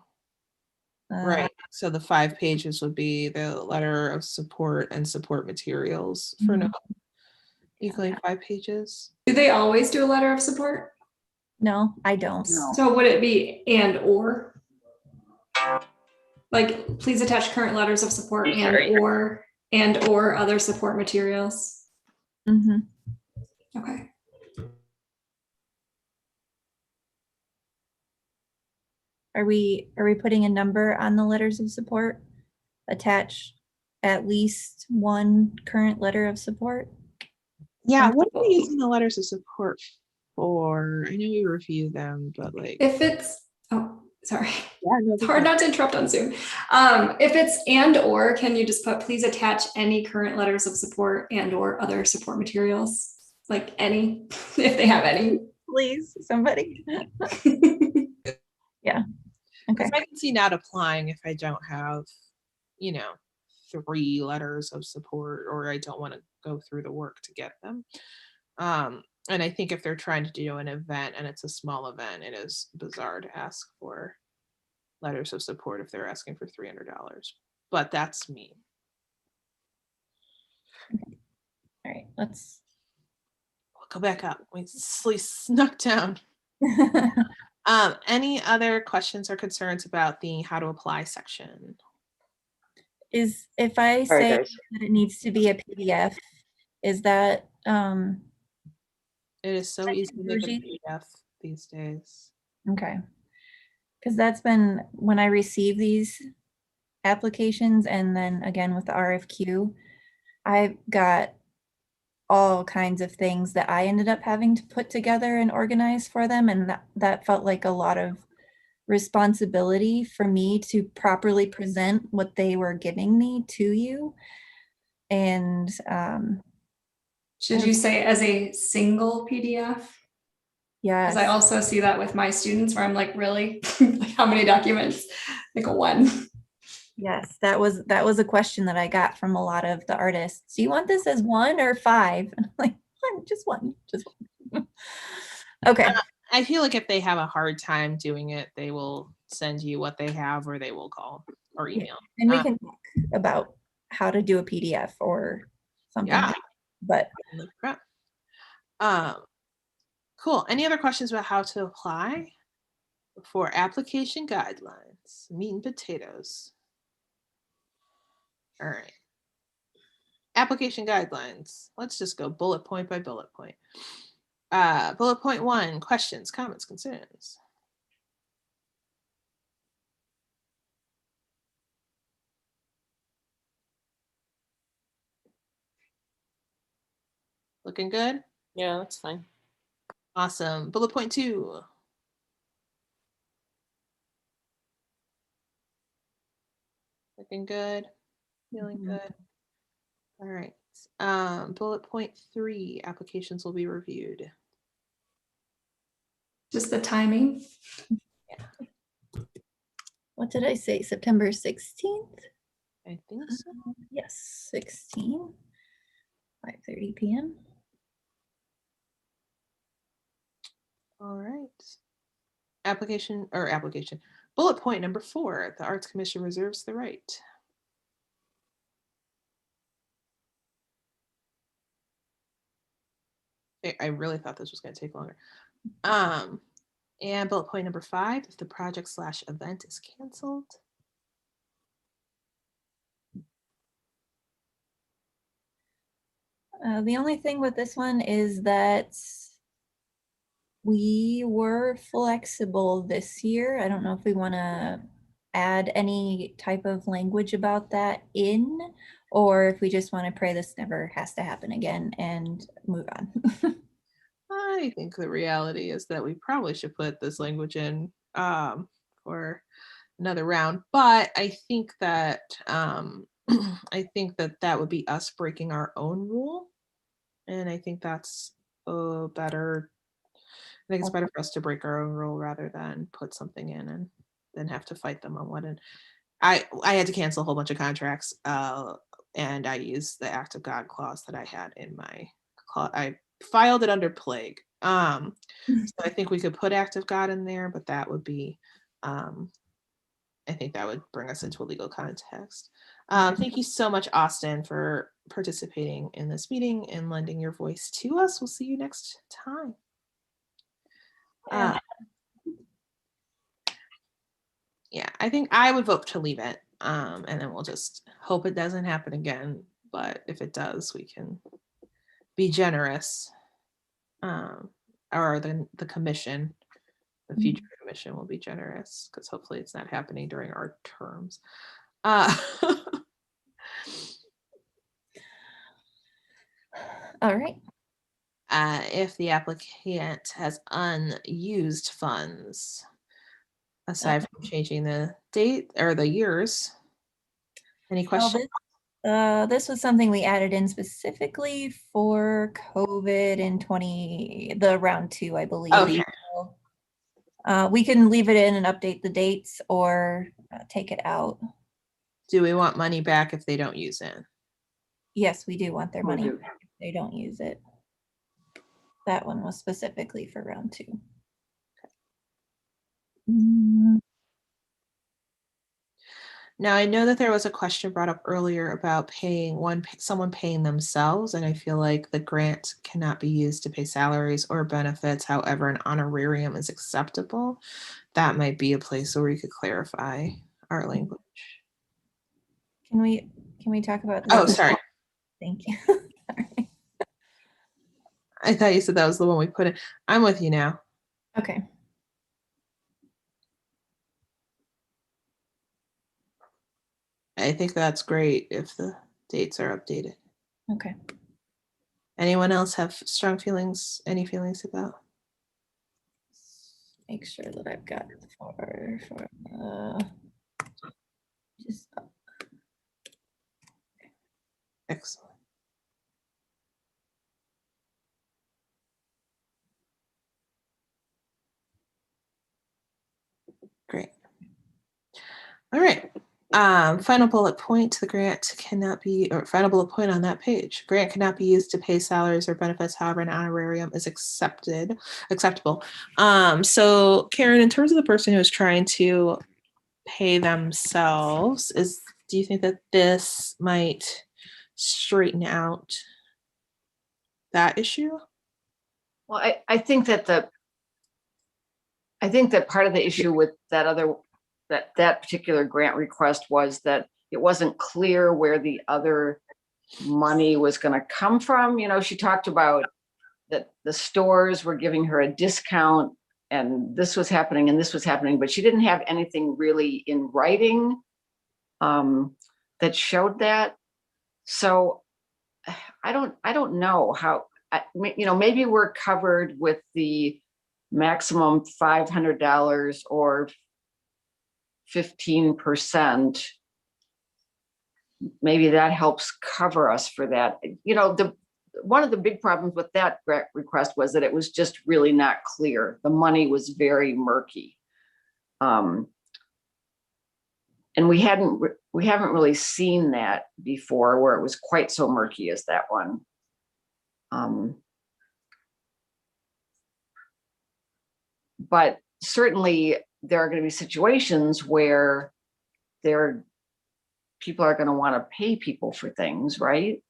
uh, Right. So the 5 pages would be the letter of support and support materials for no equaling 5 pages. Do they always do a letter of support? no, I don't. No. So would it be and or? Like, please attach current letters of support and or other support materials. Mhm. Okay. Are we putting a number on the letters of support? Attach at least 1 current letter of support? Yeah, what are we using the letters of support for? I know we review them, but like, If it's, oh, sorry. yeah, no, It's hard not to interrupt on Zoom. If it's and or, can you just put, please attach any current letters of support and or other support materials? Like any, if they have any. Please, somebody. Yeah. Okay. because I can see not applying if I don't have, 3 letters of support, or I don't want to go through the work to get them. And I think if they're trying to do an event and it's a small event, it is bizarre to ask for letters of support if they're asking for $300. But that's me. All right, let's We'll go back up. We snuck down. Any other questions or concerns about the how to apply section? is if I Sorry, say guys. that it needs to be a PDF, is that It is so easy to make a Bougie? PDF these days. okay? Because that's been when I receive these applications, and then again with the RFQ, I've got all kinds of things that I ended up having to put together and organize for them, and that felt like a lot of responsibility for me to properly present what they were giving me to you. And Should you say as a single PDF? yes, Because I also see that with my students where I'm like, really? Like, how many documents? Like a 1. yes, that was a question that I got from a lot of the artists. Do you want this as 1 or 5? And I'm like, just one. Okay. I feel like if they have a hard time doing it, they will send you what they have, or they will call or email. And we can talk about how to do a PDF or something. Yeah. But cool. Any other questions about how to apply? For application guidelines, meat and potatoes. All right. Application guidelines. Let's just go bullet point by bullet point. Bullet point 1, questions, comments, concerns. Looking good? Yeah, that's fine. Awesome. Bullet point 2. Looking good? Feeling good? All right. Bullet point 3, applications will be reviewed. Just the timing. what did I say? September 16th? I think so. Yes, 16, 5:30 p.m. All right. Application. Bullet point number 4, the Arts Commission reserves the right. I really thought this was going to take longer. And bullet point number 5, if the project/event is canceled. The only thing with this one is that we were flexible this year. I don't know if we want to add any type of language about that in, or if we just want to pray this never has to happen again and move on. I think the reality is that we probably should put this language in for another round, but I think that I think that would be us breaking our own rule, and I think that's better. I think it's better for us to break our own rule rather than put something in and then have to fight them on what. And I had to cancel a whole bunch of contracts, and I used the act of God clause that I had in my. I filed it under plague. So I think we could put act of God in there, but that would be, I think that would bring us into a legal context. Thank you so much, Austin, for participating in this meeting and lending your voice to us. We'll see you next time. Yeah, I think I would vote to leave it, and then we'll just hope it doesn't happen again. But if it does, we can be generous, or the commission, the future commission will be generous, because hopefully it's not happening during our terms. All right. If the applicant has unused funds, aside from changing the date or the years, any questions? This was something we added in specifically for COVID in the round 2, I believe. Okay. We can leave it in and update the dates, or take it out. Do we want money back if they don't use it? Yes, we do want their money back if they don't use it. That one was specifically for round 2. Now, I know that there was a question brought up earlier about someone paying themselves, and I feel like the grant cannot be used to pay salaries or benefits. However, an honorarium is acceptable. That might be a place where we could clarify our language. Can we talk about this? Oh, sorry. Thank you. Sorry. I thought you said that was the one we put in. I'm with you now. Okay. I think that's great if the dates are updated. Okay. Anyone else have strong feelings, any feelings about? Make sure that I've got just Excellent. Great. All right. Final bullet point, the grant cannot be, or final bullet point on that page. Grant cannot be used to pay salaries or benefits. However, an honorarium is acceptable. So Karen, in terms of the person who is trying to pay themselves, do you think that this might straighten out that issue? Well, I think that part of the issue with that particular grant request was that it wasn't clear where the other money was going to come from. You know, she talked about that the stores were giving her a discount and this was happening and this was happening, but she didn't have anything really in writing that showed that. So I don't know how, maybe we're covered with the maximum $500 or 15%. Maybe that helps cover us for that. One of the big problems with that grant request was that it was just really not clear. The money was very murky. And we haven't really seen that before where it was quite so murky as that one. But certainly there are going to be situations where people are going to want to pay people for things, right?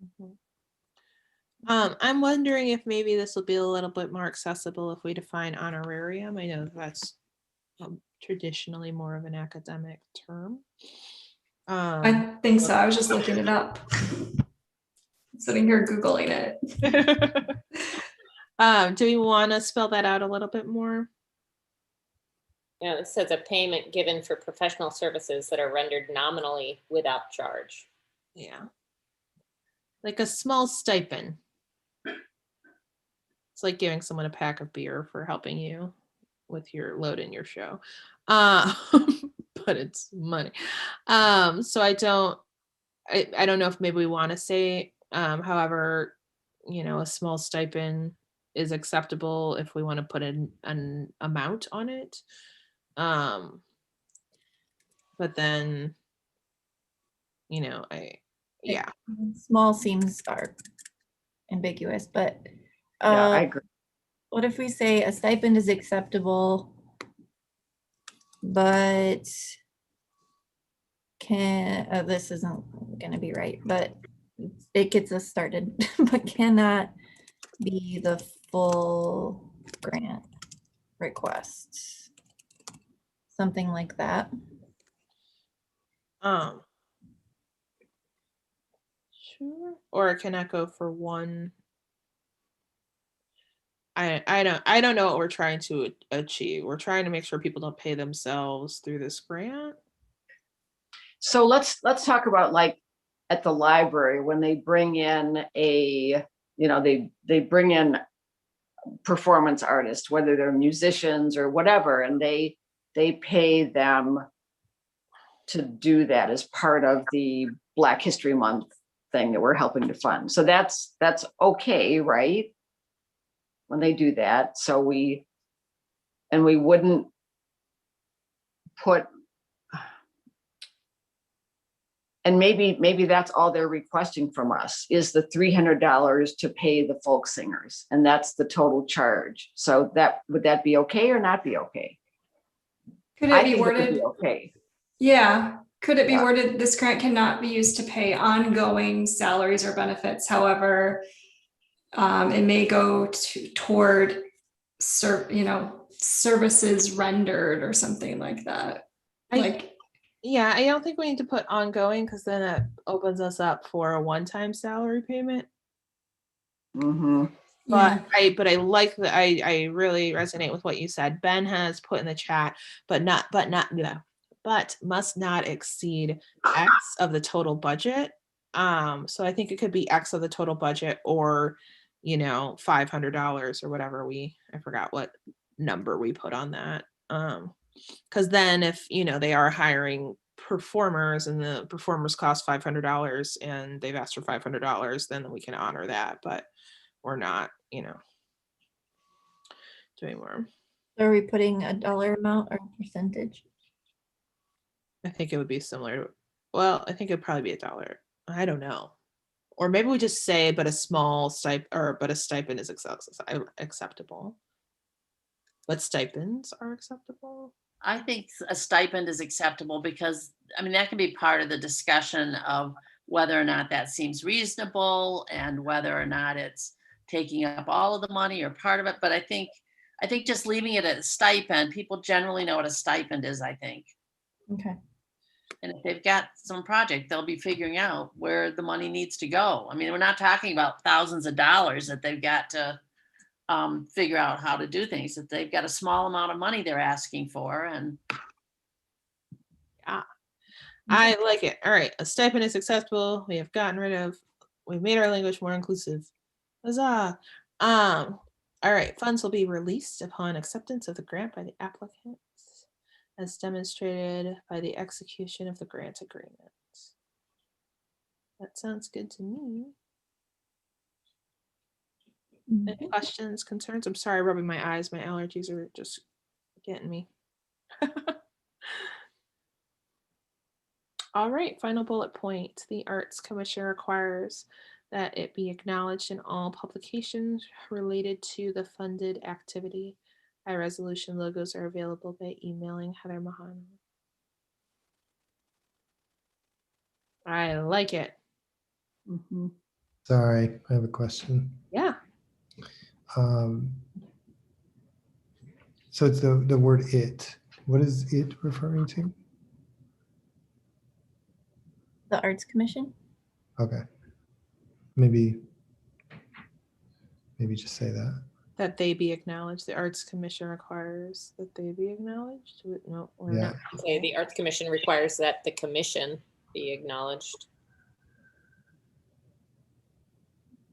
Mm-hmm. I'm wondering if maybe this will be a little bit more accessible if we define honorarium. I know that's traditionally more of an academic term. I think so. I was just looking it up. Sitting here Googling it. Do we want to spell that out a little bit more? Yeah, it says a payment given for professional services that are rendered nominally without charge. Yeah. Like a small stipend. It's like giving someone a pack of beer for helping you with your load in your show. But it's money. So I don't know if maybe we want to say, however, a small stipend is acceptable if we want to put an amount on it. But then, yeah. Small seems are ambiguous, but Yeah, I agree. what if we say a stipend is acceptable, but this isn't going to be right, but it gets us started, but cannot be the full grant request. Something like that. Sure. Or it cannot go for one. I don't know what we're trying to achieve. We're trying to make sure people don't pay themselves through this grant. So let's talk about, like, at the library when they bring in they bring in performance artists, whether they're musicians or whatever, and they pay them to do that as part of the Black History Month thing that we're helping to fund. So that's okay, right? When they do that. So we wouldn't put, and maybe that's all they're requesting from us is the $300 to pay the folk singers, and that's the total charge. So would that be okay or not be okay? Could I it be think worded? It would be okay. Yeah. Could it be worded, this grant cannot be used to pay ongoing salaries or benefits. However, it may go toward services rendered or something like that. Yeah, I don't think we need to put ongoing, because then it opens us up for a one-time salary payment. Mm-hmm. But I like that. I really resonate with what you said. Ben has put in the chat, but must not exceed X of the total budget. So I think it could be X of the total budget, or $500 or whatever I forgot what number we put on that. Because then if they are hiring performers and the performers cost $500 and they've asked for $500, then we can honor that. But we're not, doing more. Are we putting a dollar amount or percentage? I think it would be similar. Well, I think it'd probably be $1. I don't know. Or maybe we just say, but a stipend is acceptable. But stipends are acceptable. I think a stipend is acceptable because, that can be part of the discussion of whether or not that seems reasonable and whether or not it's taking up all of the money or part of it. But I think just leaving it at a stipend, people generally know what a stipend is, I think. Okay. And if they've got some project, they'll be figuring out where the money needs to go. We're not talking about thousands of dollars that they've got to figure out how to do things. That they've got a small amount of money they're asking for, and yeah, I like it. All right, a stipend is acceptable. We've made our language more inclusive. Huzzah! All right, funds will be released upon acceptance of the grant by the applicants, as demonstrated by the execution of the grant agreement. That sounds good to me. Any questions, concerns? I'm sorry, rubbing my eyes. My allergies are just getting me. All right, final bullet point. The Arts Commission requires that it be acknowledged in all publications related to the funded activity. High resolution logos are available by emailing Heather Mahano. I like it. Mm-hmm. Sorry, I have a question. Yeah. So it's the word "it." What is it referring to? The Arts Commission? Okay. Maybe just say that. That they be acknowledged. The Arts Commission requires that they be acknowledged. No, we're Yeah. not. Okay, the Arts Commission requires that the commission be acknowledged.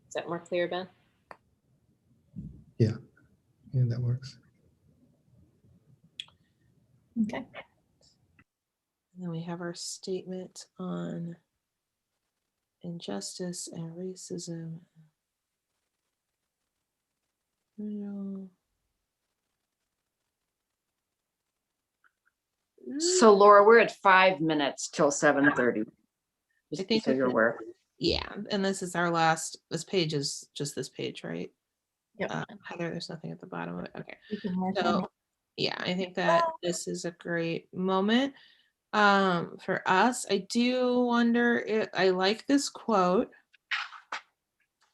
Is that more clear, Ben? Yeah, that works. Okay. And then we have our statement on injustice and racism. So Laura, we're at 5 minutes till 7:30. I think So you're aware. Yeah, and this is our last, this page is just this page, right? Yep. Heather, there's nothing at the bottom of it. Okay. We can work on So it. yeah, I think that this is a great moment for us. I do wonder if I like this quote,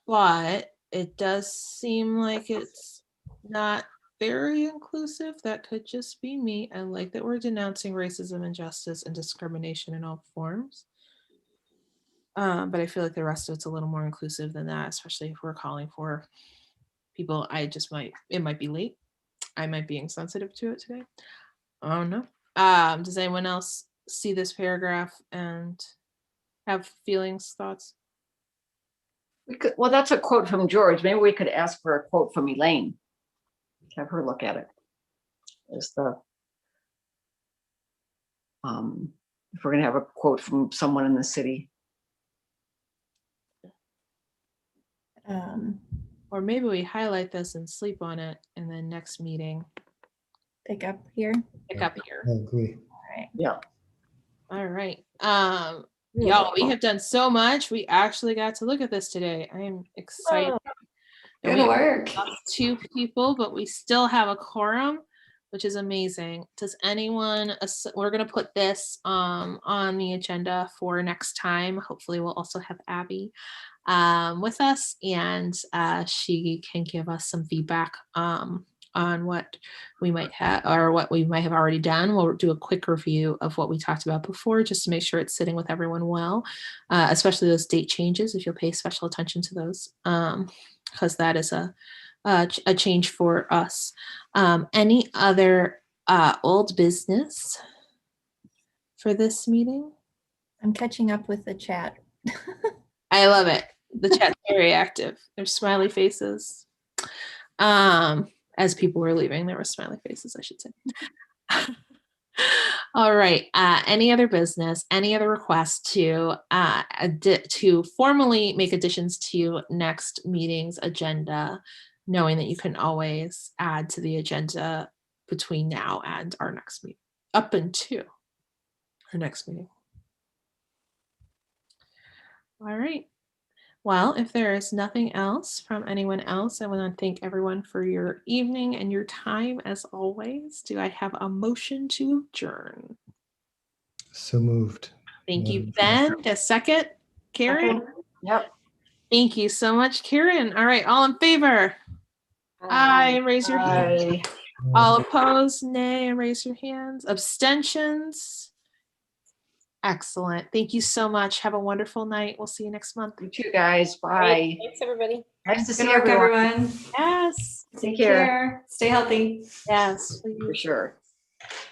but it does seem like it's not very inclusive. That could just be me. I like that we're denouncing racism, injustice, and discrimination in all forms. But I feel like the rest of it's a little more inclusive than that, especially if we're calling for people. It might be late. I might be insensitive to it today. I don't know. Does anyone else see this paragraph and have feelings, thoughts? Well, that's a quote from George. Maybe we could ask for a quote from Elaine. Have her look at it. If we're gonna have a quote from someone in the city. Or maybe we highlight this and sleep on it, and then next meeting Pick up here. pick up here. I agree. All right. Yeah. All right. Y'all, we have done so much. We actually got to look at this today. I am excited. And Good we work. lost 2 people, but we still have a quorum, which is amazing. Does anyone, we're going to put this on the agenda for next time. Hopefully we'll also have Abby with us, and she can give us some feedback on what we might have or what we might have already done. We'll do a quick review of what we talked about before, just to make sure it's sitting with everyone well, especially those date changes, if you'll pay special attention to those, because that is a change for us. Any other old business for this meeting? I'm catching up with the chat. I love it. The chat's very active. There's smiley faces. As people were leaving, there were smiley faces, I should say. All right. Any other business? Any other requests to formally make additions to next meeting's agenda, knowing that you can always add to the agenda between now and our next meeting, up until our next meeting. All right. Well, if there is nothing else from anyone else, I want to thank everyone for your evening and your time as always. Do I have a motion to adjourn? So moved. Thank you, Ben. A second, Karen? Yep. Thank you so much, Karen. All right, all in favor? Aye, raise your hand. All opposed, nay, and raise your hands. Abstentions? Excellent. Thank you so much. Have a wonderful night. We'll see you next month. You too, guys. Bye. Great. Thanks, everybody. Nice to see Good work, everyone. everyone. Yes. Take care. care. Stay healthy. Yes. For sure.